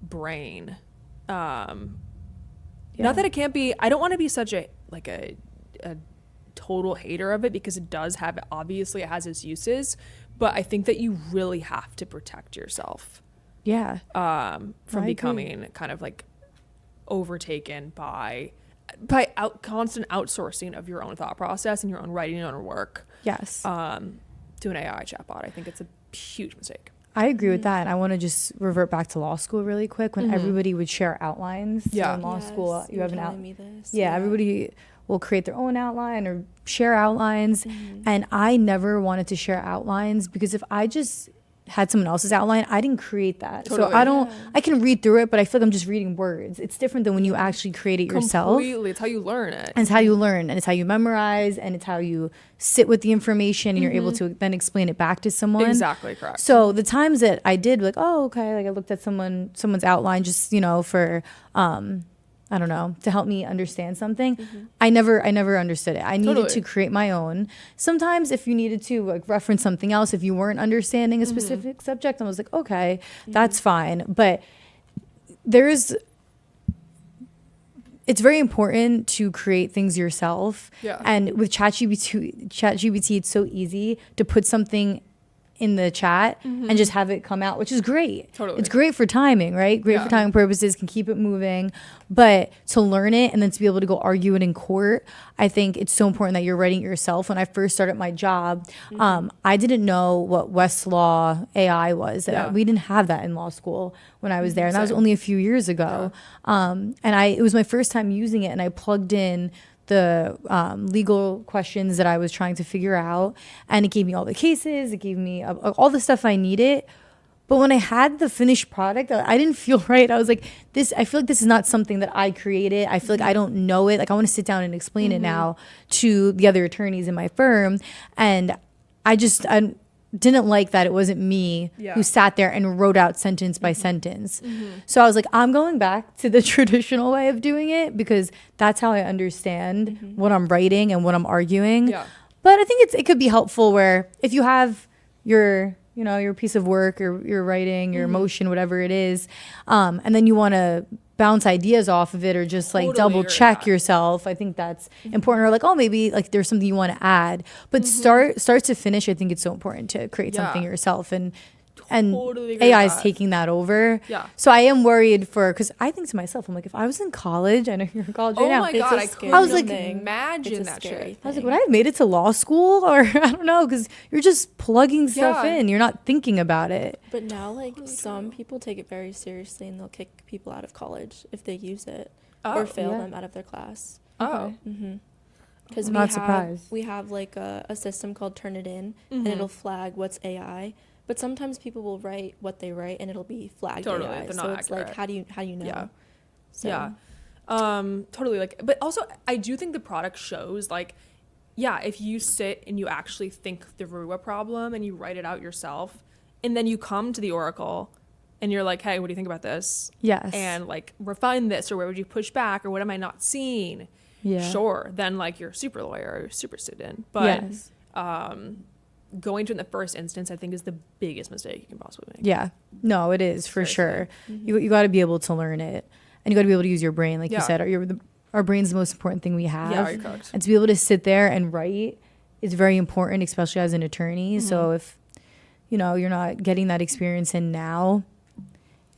brain. Not that it can't be. I don't want to be such a total hater of it, because it does have, obviously it has its uses, but I think that you really have to protect yourself. Yeah. From becoming kind of like overtaken by constant outsourcing of your own thought process and your own writing and your own work. Yes. To an AI chatbot. I think it's a huge mistake. I agree with that. And I want to just revert back to law school really quick when everybody would share outlines. Yeah. So in law school, you have an outline. Yeah, everybody will create their own outline or share outlines. And I never wanted to share outlines because if I just had someone else's outline, I didn't create that. Totally. So I can read through it, but I feel like I'm just reading words. It's different than when you actually create it yourself. Completely. It's how you learn it. And it's how you learn, and it's how you memorize, and it's how you sit with the information, and you're able to then explain it back to someone. Exactly, correct. So the times that I did, like, oh, okay, like I looked at someone's outline just, for, I don't know, to help me understand something. I never understood it. I needed to create my own. Sometimes if you needed to like reference something else, if you weren't understanding a specific subject, I was like, okay, that's fine. But it's very important to create things yourself. Yeah. And with ChatGPT, it's so easy to put something in the chat and just have it come out, which is great. Totally. It's great for timing, right? Great for timing purposes, can keep it moving. But to learn it and then to be able to go argue it in court, I think it's so important that you're writing it yourself. When I first started my job, I didn't know what Westlaw AI was. We didn't have that in law school when I was there. And that was only a few years ago. And it was my first time using it, and I plugged in the legal questions that I was trying to figure out, and it gave me all the cases, it gave me all the stuff I needed, But when I had the finished product, I didn't feel right. I was like, I feel like this is not something that I created. I feel like I don't know it. Like, I want to sit down and explain it now to the other attorneys in my firm. And I didn't like that it wasn't me who sat there and wrote out sentence by sentence. So I was like, I'm going back to the traditional way of doing it because that's how I understand what I'm writing and what I'm arguing. Yeah. But I think it could be helpful where if you have your piece of work or your writing, your emotion, whatever it is, and then you want to bounce ideas off of it or just like double check yourself. I think that's important. Or like, oh, maybe like there's something you want to add. But start to finish, I think it's so important to create something yourself. And Totally AI is taking that over. Yeah. So I am worried because I think to myself, I'm like, if I was in college, I know you're in college right now. Oh my God, I was like, imagine that shit. I was like, would I have made it to law school? Or I don't know, because you're just plugging stuff in. You're not thinking about it. But now, like, some people take it very seriously and they'll kick people out of college if they use it or fail them out of their class. Oh. Because I'm not surprised. We have like a system called Turnitin, and it'll flag what's AI. But sometimes people will write what they write, and it'll be flagged Totally, AI. they're So not it's accurate. like, how do you know? Yeah. So, Yeah. Totally. Like, but also I do think the product shows like, yeah, if you sit and you actually think through a problem and you write it out yourself, and then you come to the Oracle and you're like, hey, what do you think about this? Yes. And like refine this, or where would you push back, or what am I not seeing? Yeah. Sure. Then like you're a super lawyer or super student. But Yes. Going to it in the first instance, I think is the biggest mistake you can possibly make. Yeah. No, it is for sure. Seriously. You got to be able to learn it, and you got to be able to use your brain, like you Yeah. said. Our brain's the most important thing we have. Yeah, you're correct. And to be able to sit there and write is very important, especially as an attorney. So if you're not getting that experience in now,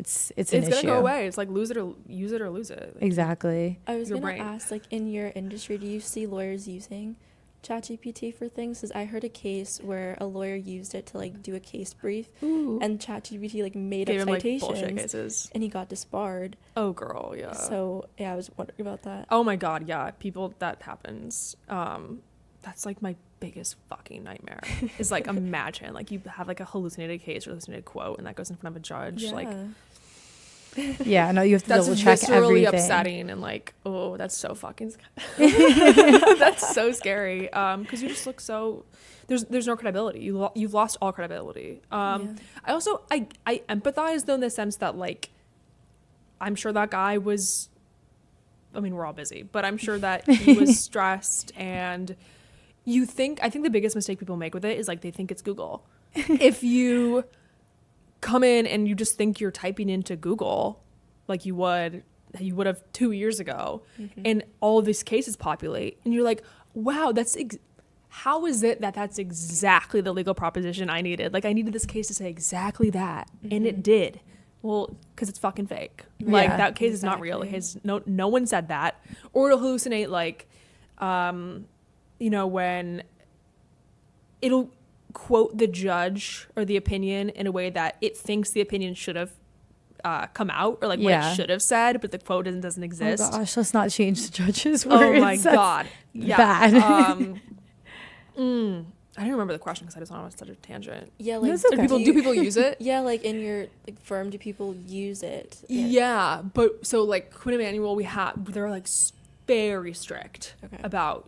it's an issue. It's gonna go away. It's like use it or lose it. Like, Exactly. I was Your going to brain. ask, like, in your industry, do you see lawyers using ChatGPT for things? Because I heard a case where a lawyer used it to like do a case brief, and ChatGPT like made Gave up him like citations, bullshit cases. and he got disbarred. Oh girl, yeah. So yeah, I was wondering about that. Oh my God, yeah. People, that happens. That's like my biggest fucking nightmare. Is like, imagine like you have like a hallucinated case or hallucinated quote, and that goes in front of a judge. Yeah. Like, Yeah. No, you have to that's double check viscerally everything. upsetting, and like, oh, that's so fucking that's so scary. Because you just look so, there's no credibility. You've lost all credibility. I also I empathize though, in the sense that like, I'm sure that guy was, I mean, we're all busy, but I'm sure that he was stressed. And I think the biggest mistake people make with it is like, they think it's Google. If you come in and you just think you're typing into Google like you would have 2 years ago, and all these cases populate, and you're like, wow, how is it that that's exactly the legal proposition I needed? Like, I needed this case to say exactly that, and it did. Well, because it's fucking fake. Like, Yeah, that case is not real. No one said that. Or it'll hallucinate, like, when it'll quote the judge or the opinion in a way that it thinks the opinion should have come out, or like what it should have said, but the quote doesn't exist. Oh gosh, let's not change the judge's Oh words. my That's God. Yeah. bad. I don't remember the question because I just went on such a tangent. Yeah, like, It's okay. Do people use it? yeah, like in your like firm, do people use it? Yeah, but so like Quinn and Emanuel, they're like very strict about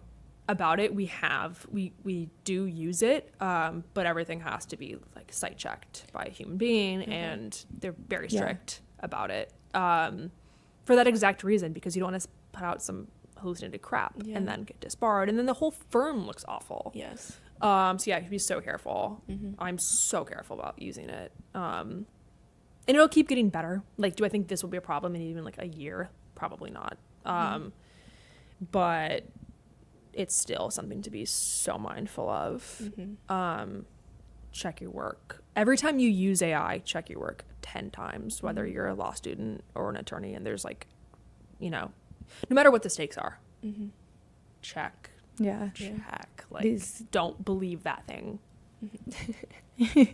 it. We do use it, but everything has to be like site checked by a human being, and they're very strict about it, for that exact reason, because you don't want to put out some hallucinated crap and then get disbarred, and then the whole firm looks awful. Yes. So yeah, you have to be so careful. I'm so careful about using it. And it'll keep getting better. Like, do I think this will be a problem in even like a year? Probably not. But it's still something to be so mindful of. Check your work. Every time you use AI, check your work 10 times, whether you're a law student or an attorney, and there's like, no matter what the stakes are, check. Yeah. Check. Like, don't believe that thing.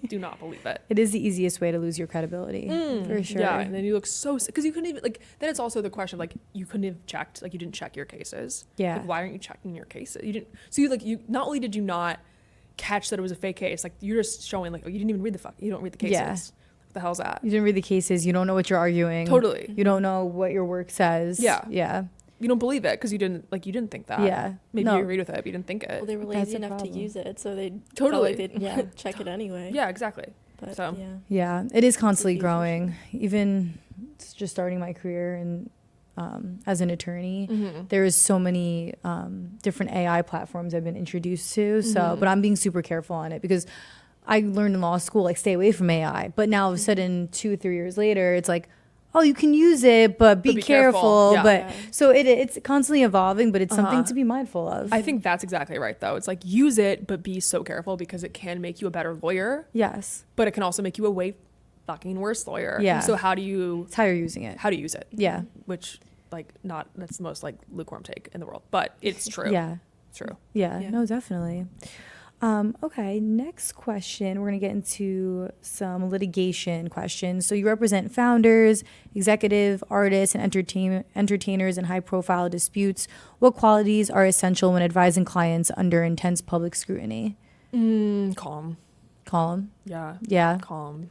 Do not believe it. It is the easiest way to lose your credibility, for sure. Yeah, and then you look so, because you couldn't even, like, then it's also the question of, like, you couldn't have checked, like, you didn't check your cases. Yeah. Like, why aren't you checking your cases? You didn't, so you not only did you not catch that it was a fake case, like, you're just showing, like, oh, you didn't even read you don't read the cases. Yeah. the hell's that? You didn't read the cases. You don't know what you're arguing. Totally. You don't know what your work says. Yeah. Yeah. You don't believe it because you didn't think that. Yeah. Maybe No. you agreed with it, but you didn't think it. Well, they were That's lazy a enough to problem. use it, so they Totally. felt like they'd check it anyway. Yeah, exactly. But So. yeah. Yeah. It is constantly Confusing. growing. Even just starting my career and as an attorney, there is so many different AI platforms I've been introduced to. So, but I'm being super careful on it because I learned in law school, like, stay away from AI. But now all of a sudden, 2 or 3 years later, it's like, oh, you can use it, but be careful. Yeah. But Yeah. so it's constantly evolving, but it's something to be mindful of. I think that's exactly right, though. It's like, use it, but be so careful because it can make you a better lawyer, Yes. but it can also make you a way fucking worse lawyer. Yeah. So how do you It's how you're using it. use it? Yeah. Which, like, that's the most, like, lukewarm take in the world, but it's true. Yeah. It's true. Yeah. Yeah. No, definitely. Okay, next question. We're going to get into some litigation questions. So you represent founders, executive, artists, and entertainers in high-profile disputes. What qualities are essential when advising clients under intense public scrutiny? Calm. Calm. Yeah. Yeah. Calm.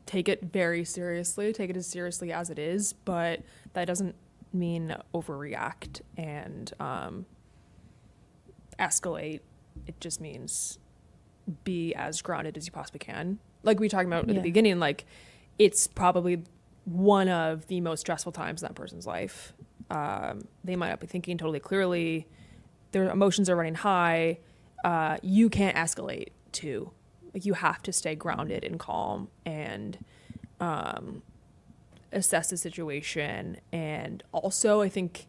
Take it very seriously. Take it as seriously as it is, but that doesn't mean overreact and escalate. It just means be as grounded as you possibly can. Like we talked about at the beginning, like, it's probably one of the most stressful times in that person's life. They might not be thinking totally clearly. Their emotions are running high. You can't escalate to. Like, you have to stay grounded and calm and assess the situation. And also, I think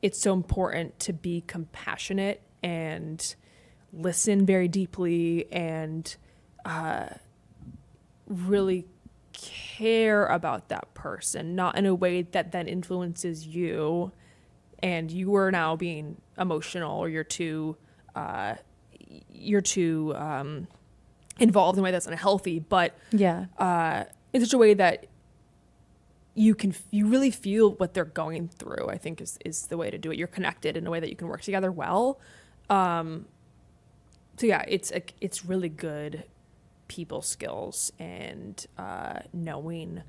it's so important to be compassionate and listen very deeply and really care about that person, not in a way that then influences you and you are now being emotional or you're too involved in a way that's unhealthy, but in such a way that you really feel what they're going through, I think is the way to do it. You're connected in a way that you can work together well. So yeah, it's really good people skills and knowing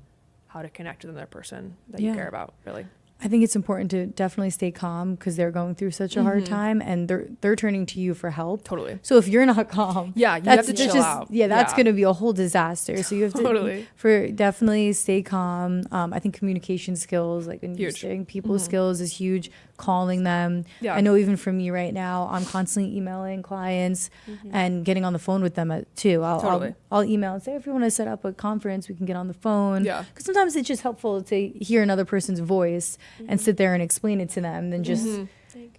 how to connect with another person that you care about, really. I think it's important to definitely stay calm because they're going through such a hard time and they're turning to you for help. Totally. So if you're not calm, you have to chill out. Yeah, that's going to be a whole disaster. So you have to definitely stay calm. I think communication skills, like when you're saying people skills, is huge. Calling them. Yeah. I know even for me right now, I'm constantly emailing clients and getting on the phone with them too. I'll email and say, if you want to set up a conference, we can get on the phone. Yeah. Because sometimes it's just helpful to hear another person's voice and sit there and explain it to them than just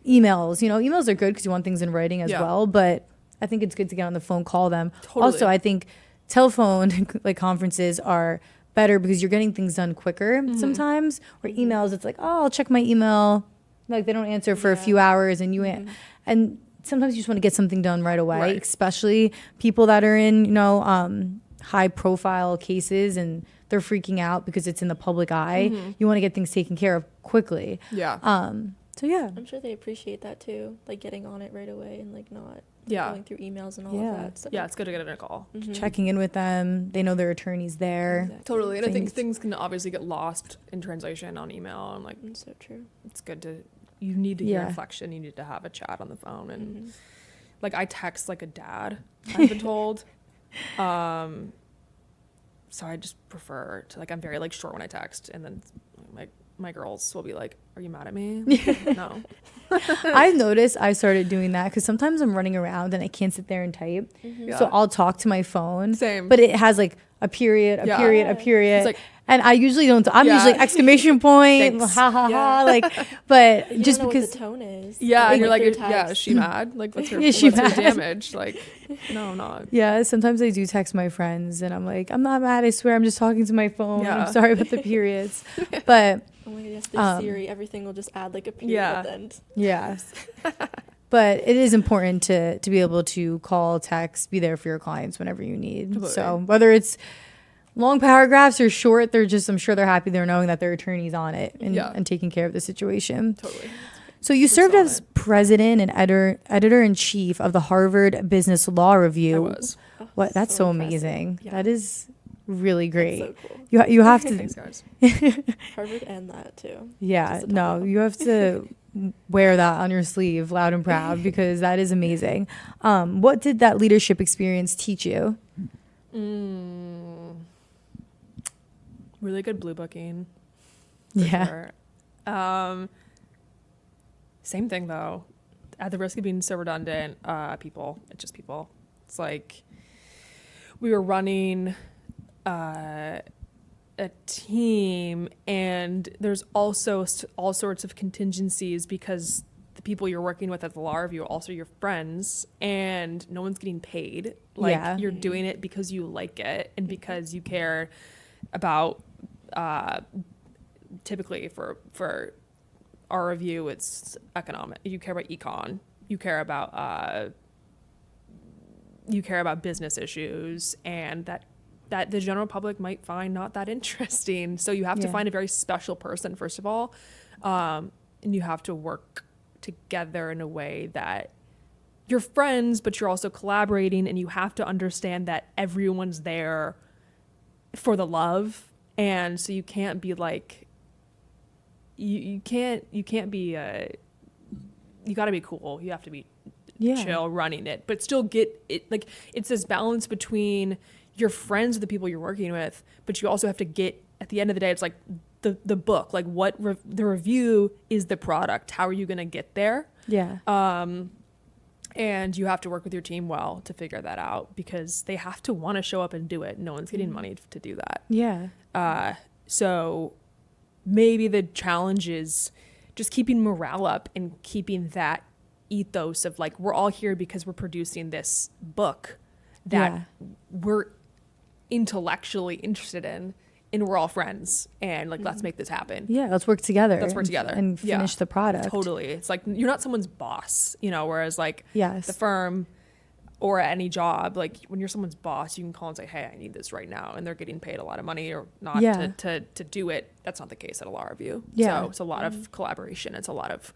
emails. You know, emails are good because you want things in writing as well, but I think it's good to get on the phone, call them. Totally. Also, I think telephone like conferences are better because you're getting things done quicker sometimes. Or emails, it's like, oh, I'll check my email. Like, they don't answer for a few hours and and sometimes you just want to get something done right away, especially people that are in, high profile cases and they're freaking out because it's in the public eye. You want to get things taken care of quickly. Yeah. So yeah. I'm sure they appreciate that too, like getting on it right away and like not going through emails and all of that. So. Yeah, it's good to get in a call. Checking in with them. They know their attorney's there. Exactly. Totally. And I think things can obviously get lost in translation on email and like It's so true. It's good to you need to hear inflection, you need to have a chat on the phone and like I text like a dad, I've been told. So I just prefer to I'm very short when I text and then my girls will be like, are you mad at me? No. I've noticed I started doing that because sometimes I'm running around and I can't sit there and type. So I'll talk to my phone. Same. But it has a period, a period, a period. It's and I usually don't. I'm usually exclamation point, ha ha ha. But You just don't know because what the tone is. Yeah, and you're their is she mad? Like, what's her, Is she what's her mad? damage? Like, no, I'm not. Yeah, sometimes I do text my friends and I'm like, I'm not mad. I swear, I'm just talking to my phone. Yeah. I'm sorry about the periods. But oh my god, yes, there's Siri. Everything will just add like a period at the end. Yeah. But it is important to be able to call, text, be there for your clients whenever you need. Totally. So whether it's long paragraphs or short, I'm sure they're happy they're knowing that their attorney's on it and taking care of the situation. Totally. So you served on as it. president and editor-in-chief of the Harvard Business Law Review. I was. Oh, What? That's so impressive. amazing. Yeah. That is really great. That's so cool. You have to. Thanks, guys. Harvard and that too. Yeah, Just to top no, it off. you have to wear that on your sleeve loud and proud because that is amazing. What did that leadership experience teach you? Really good blue booking. Yeah. Sure. Same thing though. At the risk of being so redundant, people. It's just people. It's like we were running a team, and there's also all sorts of contingencies because the people you're working with at the law review are also your friends, and no one's getting paid. Like Yeah. you're doing it because you like it and because you care about. Typically for our review, it's economic. You care about econ. You care about business issues, and that the general public might find not that interesting. So you have to Yeah. find a very special person, first of all, and you have to work together in a way that you're friends, but you're also collaborating, and you have to understand that everyone's there for the love. And so you can't be like, you can't be, you got to be cool. You have to be chill running it, but still get it. Like it's this balance between you're friends with the people you're working with, but you also have to get, at the end of the day, it's like the book, like the review is the product. How are you going to get there? Yeah. And you have to work with your team well to figure that out because they have to want to show up and do it. No one's getting money to do that. Yeah. So maybe the challenge is just keeping morale up and keeping that ethos of like, we're all here because we're producing this book that we're intellectually interested in, and we're all friends, and like, let's make this happen. Yeah. Let's work together. And Yeah, finish the product. Totally. It's like, you're not someone's boss, whereas like Yes. the firm or at any job, like when you're someone's boss, you can call and say, hey, I need this right now. And they're getting paid a lot of money or not to do it. That's not the case at a law review. Yeah. So it's a lot of collaboration. It's a lot of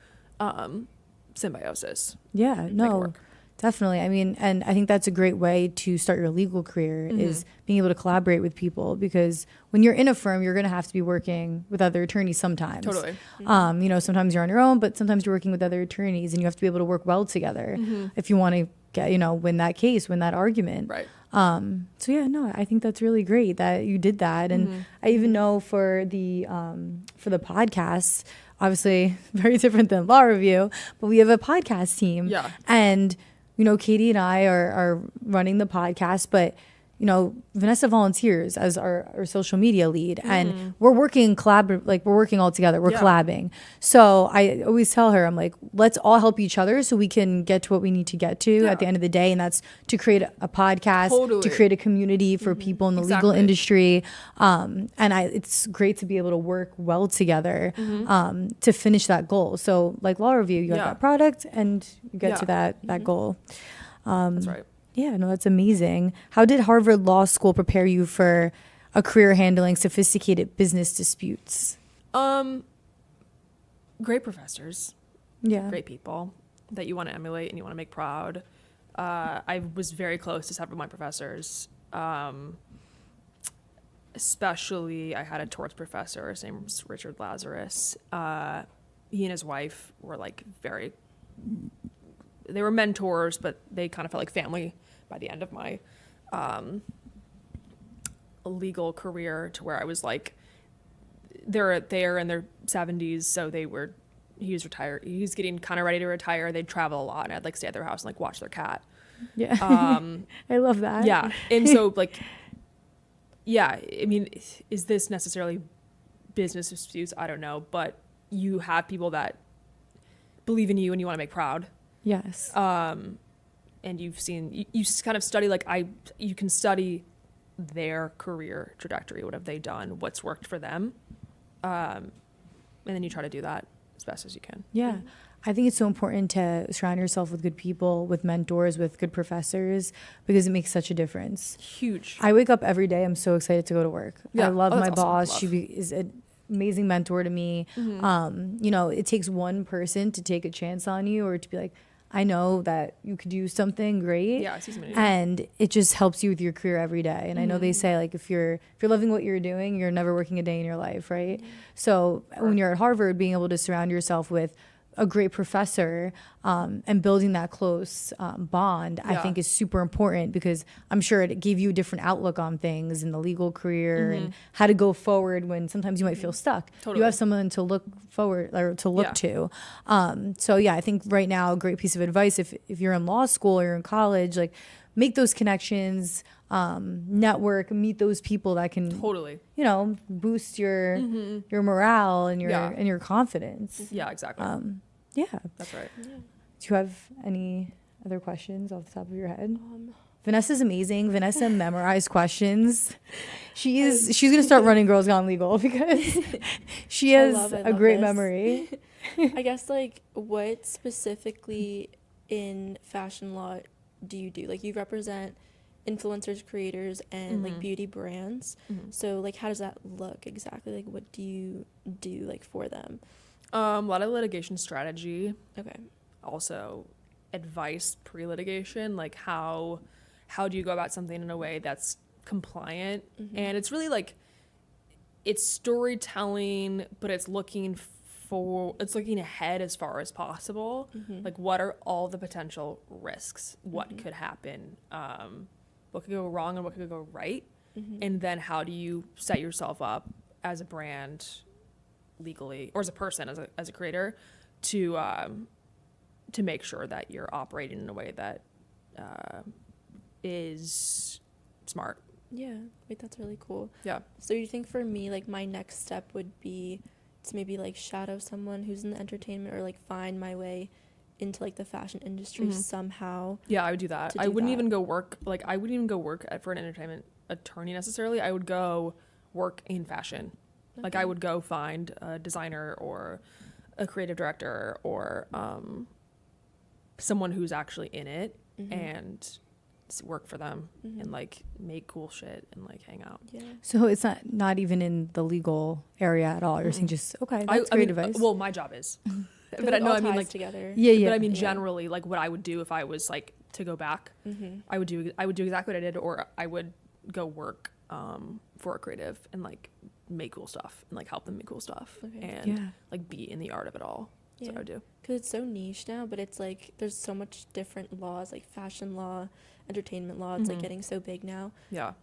symbiosis. Yeah, Make it no, work. definitely. I mean, and I think that's a great way to start your legal career is being able to collaborate with people, because when you're in a firm, you're going to have to be working with other attorneys sometimes. Totally. Sometimes you're on your own, but sometimes you're working with other attorneys, and you have to be able to work well together if you want to get, win that case, win that argument. Right. So yeah, no, I think that's really great that you did that. And I even know for the podcast, obviously very different than law review, but we have a podcast team. Yeah. And, Katie and I are running the podcast, but, Vanessa volunteers as our social media lead, and we're working we're working all together. We're collabing. So I always tell her, I'm like, let's all help each other so we can get to what we need to get to at the end of the day. And that's to create a podcast, to create a community for people in the legal industry. It's great to be able to work well together to finish that goal. So like law review, you have that product and you get to that goal. That's right. Yeah, no, that's amazing. How did Harvard Law School prepare you for a career handling sophisticated business disputes? Great professors. Yeah. Great people that you want to emulate and you want to make proud. I was very close to several of my professors. Especially, I had a torts professor. His name was Richard Lazarus. He and his wife were like they were mentors, but they kind of felt like family by the end of my legal career, to where I was like, they're in their 70s, so he was retired. He was getting kind of ready to retire. They'd travel a lot, and I'd like stay at their house and like watch their cat. Yeah. I love that. Yeah. And so like, yeah, I mean, is this necessarily business disputes? I don't know, but you have people that believe in you and you want to make proud. Yes. And you kind of study, you can study their career trajectory. What have they done? What's worked for them? And then you try to do that as best as you can. Yeah. I think it's so important to surround yourself with good people, with mentors, with good professors, because it makes such a difference. Huge. I wake up every day. I'm so excited to go to work. Yeah. I love my That's awesome. boss. Love. She is amazing mentor to me. You know, it takes one person to take a chance on you or to be like, I know that you could do something great. Yeah, I see somebody. And it just helps you with your career every day. And I know they say, like, if you're loving what you're doing, you're never working a day in your life, right? So when you're at Harvard, being able to surround yourself with a great professor and building that close bond, I think is super important, because I'm sure it gave you a different outlook on things in the legal career and how to go forward when sometimes you might feel stuck. Totally. You have someone to look forward or to look to. So yeah, I think right now a great piece of advice, if you're in law school or you're in college, like, make those connections, network, meet those people that can you know, boost your morale and your confidence. Yeah, exactly. Yeah. That's right. Yeah. Do you have any other questions off the top of your head? Vanessa's amazing. Vanessa memorized questions. She's gonna start running Girls Gone Legal because she has a great memory. I guess, like, what specifically in fashion law do you do? Like, you represent influencers, creators, and like beauty brands. So, like, how does that look exactly? Like, what do you do, like, for them? A lot of litigation strategy. Okay. Also advice pre-litigation, like how do you go about something in a way that's compliant. And it's really like, it's storytelling, but it's looking ahead as far as possible. Like, what are all the potential risks? What could happen? What could go wrong and what could go right? And then how do you set yourself up as a brand legally, or as a person, as a creator, to make sure that you're operating in a way that is smart. Yeah. Wait, that's really cool. Yeah. So you think for me, like, my next step would be to maybe, like, shadow someone who's in the entertainment, or, like, find my way into, like, the fashion industry somehow. Yeah, I would do that. I wouldn't even go work for an entertainment attorney necessarily. I would go work in fashion. Okay. Like, I would go find a designer or a creative director or someone who's actually in it and work for them and, like, make cool shit and, like, hang out. Yeah. So it's not even in the legal area at all. You're saying just, okay, that's great advice. Well, my job is. But I know, I mean, like, together. Yeah. But I mean, generally, like, what I would do if I was, like, to go back, I would do exactly what I did, or I would go work for a creative and, like, make cool stuff and, like, help them make cool stuff and like be in the art of it all. That's what I would do. Because it's so niche now, but it's like there's so much different laws, like fashion law, entertainment law. It's like getting so big now. Yeah.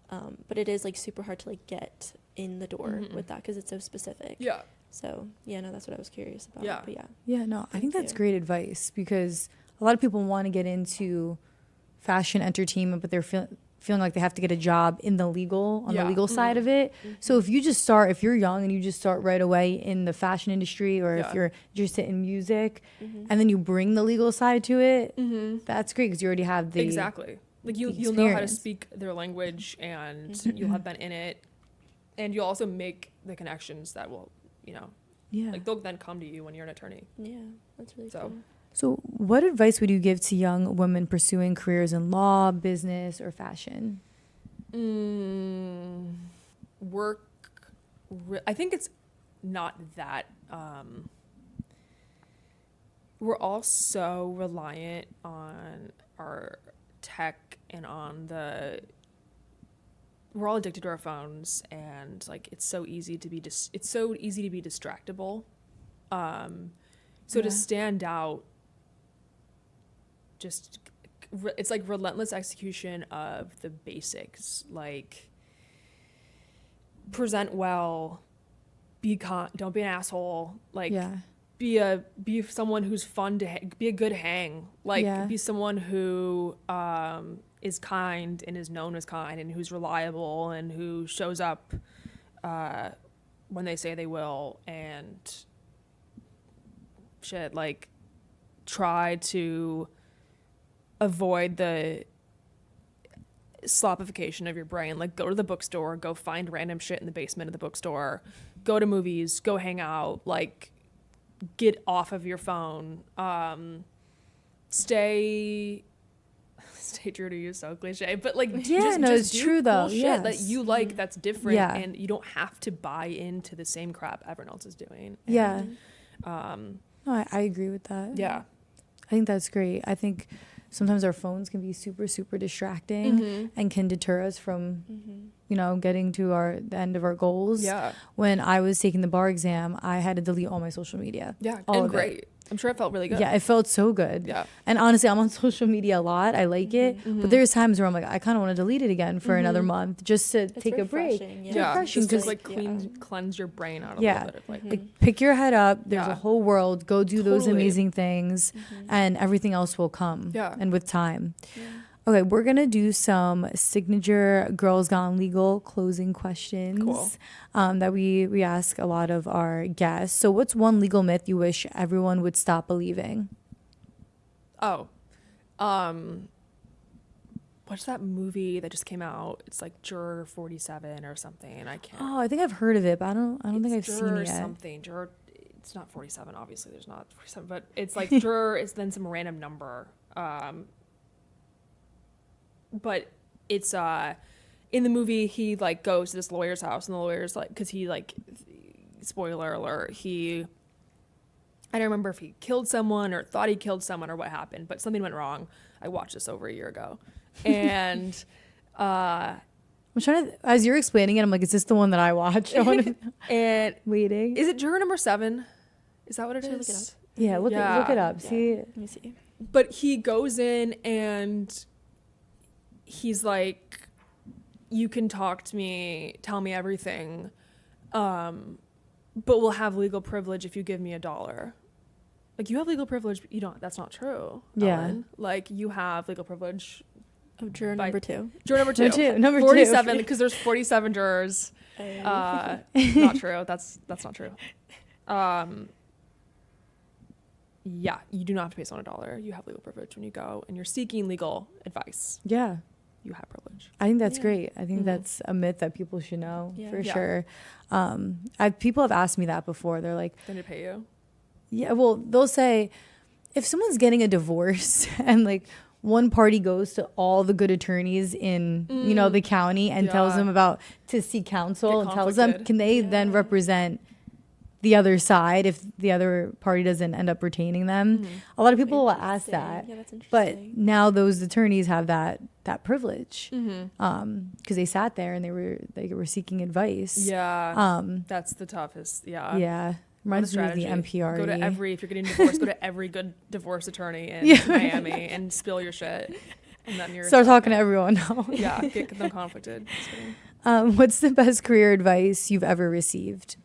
But it is, like, super hard to, like, get in the door with that because it's so specific. Yeah. So yeah, no, that's what I was curious about. Yeah. But yeah, no, I think that's great advice, because a lot of people want to get into fashion entertainment, but they're feeling like they have to get a job in the legal side of it. So if you're young and you just start right away in the fashion industry, or if you're interested in music and then you bring the legal side to it, that's great, because you already have the exactly. Like, you'll know how to speak their language, and you'll have been in it, and you'll also make the connections that will, you know, like, they'll then come to you when you're an attorney. Yeah, that's really cool. So what advice would you give to young women pursuing careers in law, business, or fashion? I think it's not that, we're all so reliant on our tech and we're all addicted to our phones, and, like, it's so easy to be distractible. To stand out, just, it's like relentless execution of the basics, like, present well, don't be an asshole, like, be someone who's fun to be a good hang, like, be someone who is kind and is known as kind and who's reliable and who shows up when they say they will, and shit, like, try to avoid the slopification of your brain. Like, go to the bookstore, go find random shit in the basement of the bookstore, go to movies, go hang out, like, get off of your phone, stay stay true to you, so cliche, but like it's do true though. cool shit Yes. that you like that's different, Yeah. and you don't have to buy into the same crap everyone else is doing. Yeah. And, No, I agree with that. yeah. I think that's great. I think sometimes our phones can be super, super distracting and can deter us from, getting to the end of our goals. Yeah. When I was taking the bar exam, I had to delete all my social media. Yeah. All and of great. it. I'm sure it felt really good. Yeah, it felt so good. Yeah. And honestly, I'm on social media a lot. I like it. But there's times where I'm like, I kind of want to delete it again for another month just to take a break. Yeah. It's refreshing. Just Just cleanse your brain out a yeah. little bit of Like pick your head up. There's Yeah. a whole world. Go do those Totally. amazing things and everything else will come. Yeah. And with time. Yeah. Okay, we're going to do some signature Girls Gone Legal closing questions that we ask a lot of our guests. So what's one legal myth you wish everyone would stop believing? What's that movie that just came out? It's like Juror 47 or something. I can't. Oh, I think I've heard of it, but I don't think I've seen Juror it yet. something. Juror. It's not 47. Obviously, there's not 47, but it's like Juror is then some random number. But it's in the movie he like goes to this lawyer's house, and the lawyer's like, because he like, spoiler alert, I don't remember if he killed someone or thought he killed someone or what happened, but something went wrong. I watched this over a year ago, and I'm trying to, as you're explaining it, I'm like, is this the one that I watched? and Waiting. is it Juror number 7? Is that what it Should I is? look it up? Yeah, look it up. Yeah. See, Let me see. But he goes in and he's like, you can talk to me, tell me everything, but we'll have legal privilege if you give me $1. Like, you have legal privilege, but you don't. That's not true. Yeah. Ellen. Like, you have legal privilege. Oh, juror number 2. Juror number 2. Number 47, 2. because there's 47 jurors. Not true. That's not true. Yeah, you do not have to pay someone $1. You have legal privilege when you go and you're seeking legal advice. Yeah. You have privilege. I think that's Yeah. great. I think that's a myth that people should know for Yeah. sure. People have asked me that before. They're like, Then to pay you. yeah, well, they'll say, if someone's getting a divorce and like one party goes to all the good attorneys in, the county and tells them to seek counsel and tells them, can they then represent the other side if the other party doesn't end up retaining them? A lot of people will ask that. Yeah, that's interesting. But now those attorneys have that privilege because they sat there and they were seeking advice. Yeah. That's the toughest. Yeah. Yeah. Reminds me of the NPR. Go to if you're getting divorced, go to every good divorce attorney in Miami and spill your shit. And then you're start talking to everyone now. Yeah. Get them conflicted. Just kidding. What's the best career advice you've ever received?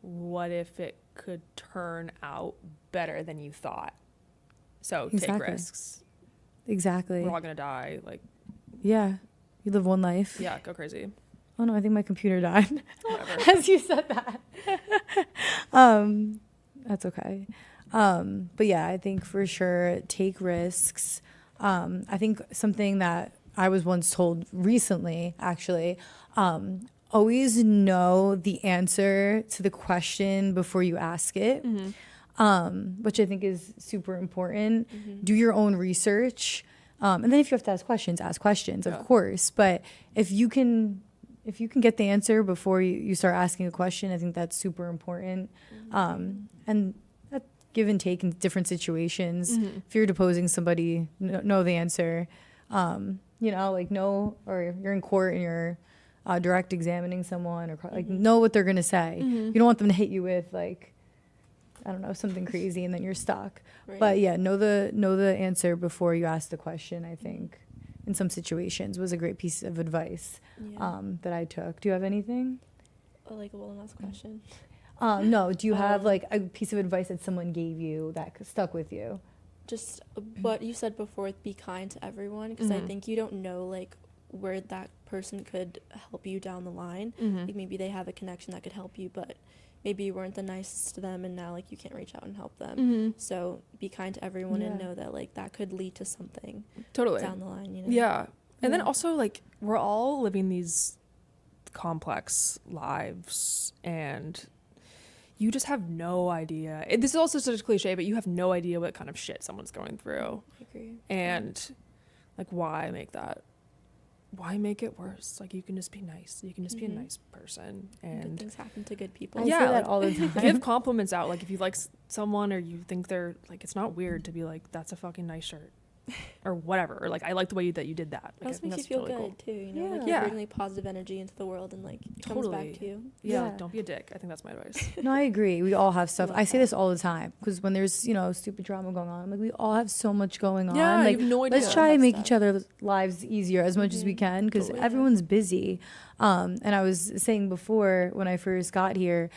What if it could turn out better than you thought? So Exactly. take risks. Exactly. We're all gonna die. Like, Yeah. You live one life. yeah, go crazy. Oh no, I think my computer died. Whatever. As you said that. That's okay. But yeah, I think for sure take risks. I think something that I was once told recently, actually, always know the answer to the question before you ask it, which I think is super important. Do your own research. And then if you have to ask questions, of course. But if you can get the answer before you start asking a question, I think that's super important. And that give and take in different situations. If you're deposing somebody, know the answer. Know, or you're in court and you're direct examining someone, or know what they're gonna say. You don't want them to hit you with I don't know, something crazy, and then you're stuck. Right. But yeah, know the answer before you ask the question. I think in some situations was a great piece of advice that I took. Do you have anything? Like a well-asked question. No. Do you have like a piece of advice that someone gave you that stuck with you? Just what you said before, be kind to everyone, because I think you don't know like where that person could help you down the line. Like maybe they have a connection that could help you, but maybe you weren't the nicest to them and now like you can't reach out and help them. So be kind to everyone and know that like that could lead to something down the line, Yeah. And then also like we're all living these complex lives, and you just have no idea. This is also such a cliche, but you have no idea what kind of shit someone's going through. I agree. And like, why make it worse? Like, you can just be nice. You can just be a nice person. Good And things happen to good people. I say that all the time. give compliments out. Like, if you like someone or you think they're like, it's not weird to be like, that's a fucking nice shirt. Or whatever, or like, I like the way that you did that. Like, It also makes you feel really good cool. too, you know, like Yeah. you're bringing like positive energy into the world and like it comes back to you. Yeah, Yeah. don't be a dick. I think that's my advice. No, I agree. We all have stuff. Love I say that. this all the time because when there's, you know, stupid drama going on, I'm like, we all have so much going on. Yeah, Like, you have no idea. let's try and make Stuff. each other's lives easier as much as we can because Totally. everyone's busy. And I was saying before when I first got here,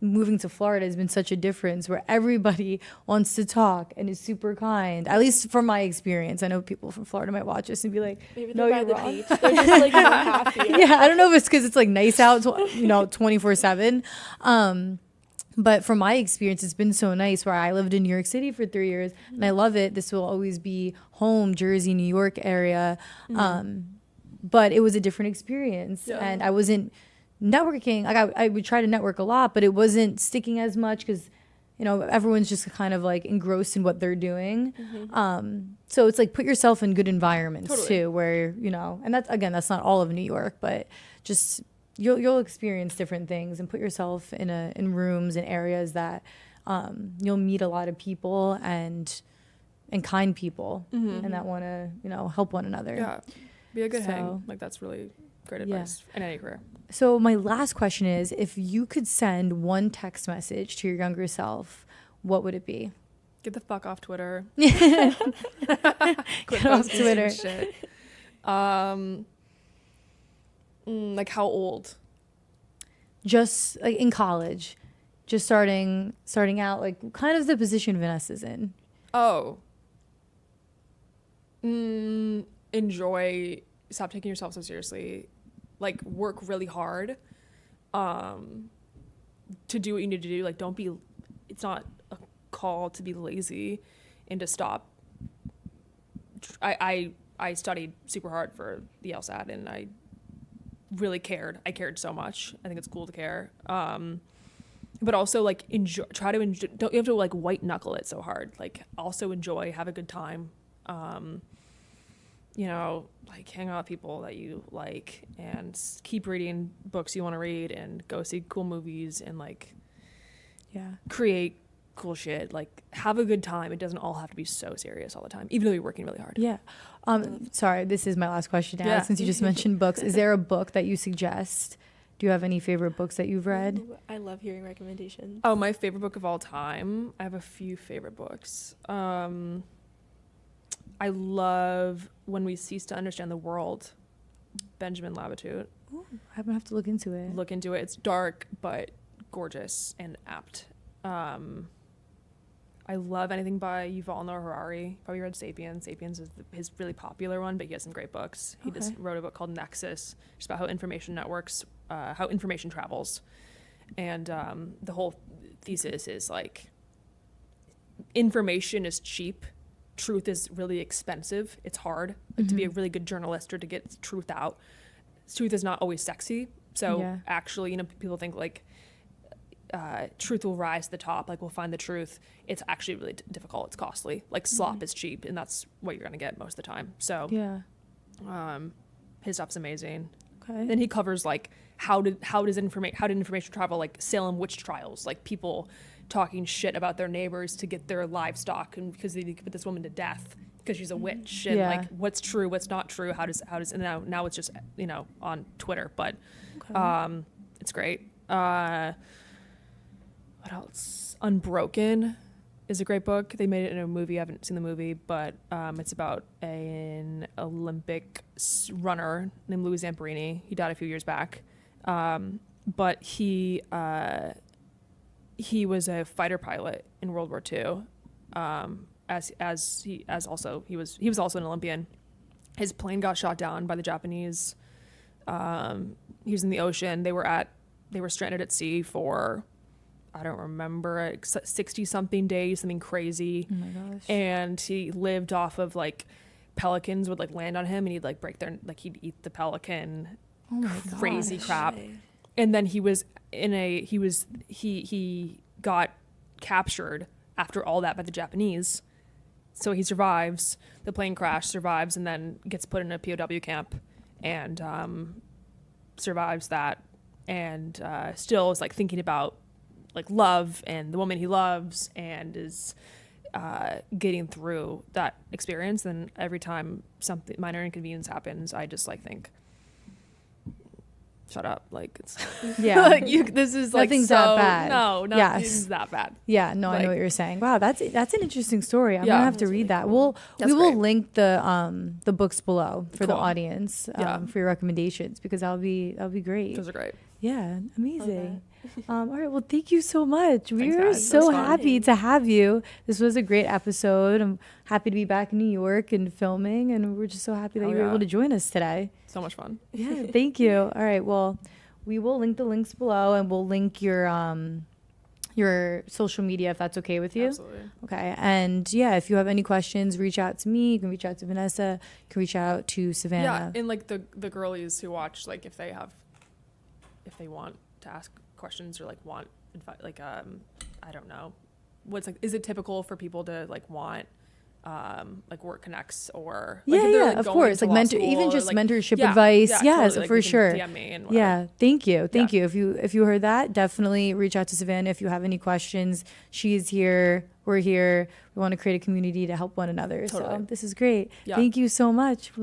moving to Florida has been such a difference where everybody wants to talk and is super kind. At least from my experience, I know people from Florida might watch us and be like, Maybe "No, they're by you're the wrong." beach. They're just like more happy. Yeah, I don't know if it's because it's like nice out, 24/7. But from my experience, it's been so nice where I lived in New York City for 3 years and I love it. This will always be home, Jersey, New York area. But it was a different experience and I wasn't networking. Like I would try to network a lot, but it wasn't sticking as much because, you know, everyone's just kind of like engrossed in what they're doing. So it's like put yourself in good environments too, where, you know, and that's not all of New York, but just you'll experience different things and put yourself in rooms and areas that you'll meet a lot of people and kind people and that want to, you know, help one another. Yeah, be a good So- hang. Like, that's really great advice in any career. So my last question is, if you could send one text message to your younger self, what would it be? Get the fuck off Twitter. Get Quit off posting Twitter. Shit. Like, how old? Just like in college, just starting out, like kind of the position Vanessa's in. Oh. Enjoy. Stop taking yourself so seriously. Like, work really hard to do what you need to do. Like, don't be, it's not a call to be lazy and to stop. I studied super hard for the LSAT and I really cared. I cared so much. I think it's cool to care. But also, like, try to enjoy, don't you have to like white knuckle it so hard. Like, also enjoy, have a good time. You know, like, hang out with people that you like and keep reading books you want to read and go see cool movies and like create cool shit. Like, have a good time. It doesn't all have to be so serious all the time, even though you're working really hard. Yeah. Sorry, this is my last question now, Yeah. since you just mentioned books. Is there a book that you suggest? Do you have any favorite books that you've read? Ooh, I love hearing recommendations. Oh, my favorite book of all time. I have a few favorite books. I love When We Cease to Understand the World, Benjamin Labatut. Ooh, I'm gonna have to look into it. Look into it. It's dark but gorgeous and apt. I love anything by Yuval Noah Harari. Probably read *Sapiens*. *Sapiens* is his really popular one, but he has some great books. He just wrote a book called *Nexus*, just about how information networks, how information travels, and the whole thesis is like, information is cheap, truth is really expensive. It's hard to be a really good journalist or to get truth out. Truth is not always sexy. So actually, you know, people think like truth will rise to the top, like we'll find the truth. It's actually really difficult. It's costly. Like, slop is cheap, and that's what you're gonna get most of the time. So his stuff's amazing. Okay. Then he covers like how did information travel, like Salem witch trials, like people talking shit about their neighbors to get their livestock, and because they put this woman to death because she's a witch, and like what's true, what's not true, how does and now it's just, you know, on Twitter, but it's great. What else? Unbroken is a great book. They made it in a movie. I haven't seen the movie, but it's about an Olympic runner named Louis Zamperini. He died a few years back, but he was a fighter pilot in World War II. He was also an Olympian. His plane got shot down by the Japanese. He was in the ocean. They were stranded at sea for, I don't remember, 60-something days, something crazy. Oh my gosh. And he lived off of like pelicans would like land on him, and he'd like break their, like he'd eat the pelican. Oh my Crazy gosh. crap. and then he got captured after all that by the Japanese. So he survives the plane crash, survives, and then gets put in a POW camp, and survives that, and still is like thinking about like love and the woman he loves, and is getting through that experience. And every time something minor inconvenience happens, I just like think, shut up, like it's like this is like nothing's so that bad. No, nothing's that bad. Yeah, no, Like, I know what you're saying. Wow, that's an interesting story. I'm Yeah. gonna have to That's read really that. cool. We will link the books below for the Cool. audience for your recommendations, because that'll be great. Those are great. Yeah, amazing. All right, well, thank you so much. We Thanks, are guys. That so was fun. happy to have you. This was a great episode. I'm happy to be back in New York and filming, and we're just so happy that Oh, you were yeah. able to join us today. So much fun. Yeah, thank you. All right, well, we will link the links below, and we'll link your social media if that's okay with you. Absolutely. Okay, and yeah, if you have any questions, reach out to me. You can reach out to Vanessa. You can reach out to Savannah. Yeah, and like the girlies who watch, like if they want to ask questions or like want advice, like I don't know, what's like, is it typical for people to like want like work connects, or like Yeah, if they're, yeah, like, of going course, to like law mentor, school, even or, just like, mentorship yeah, advice. yeah, Yes, totally, like, for they can sure. DM me and whatever. Yeah, thank you, Yeah. you. If you heard that, definitely reach out to Savannah if you have any questions. She's here. We're here. We want to create a community to help one another. So Totally. this is great. Yeah. Thank you so much.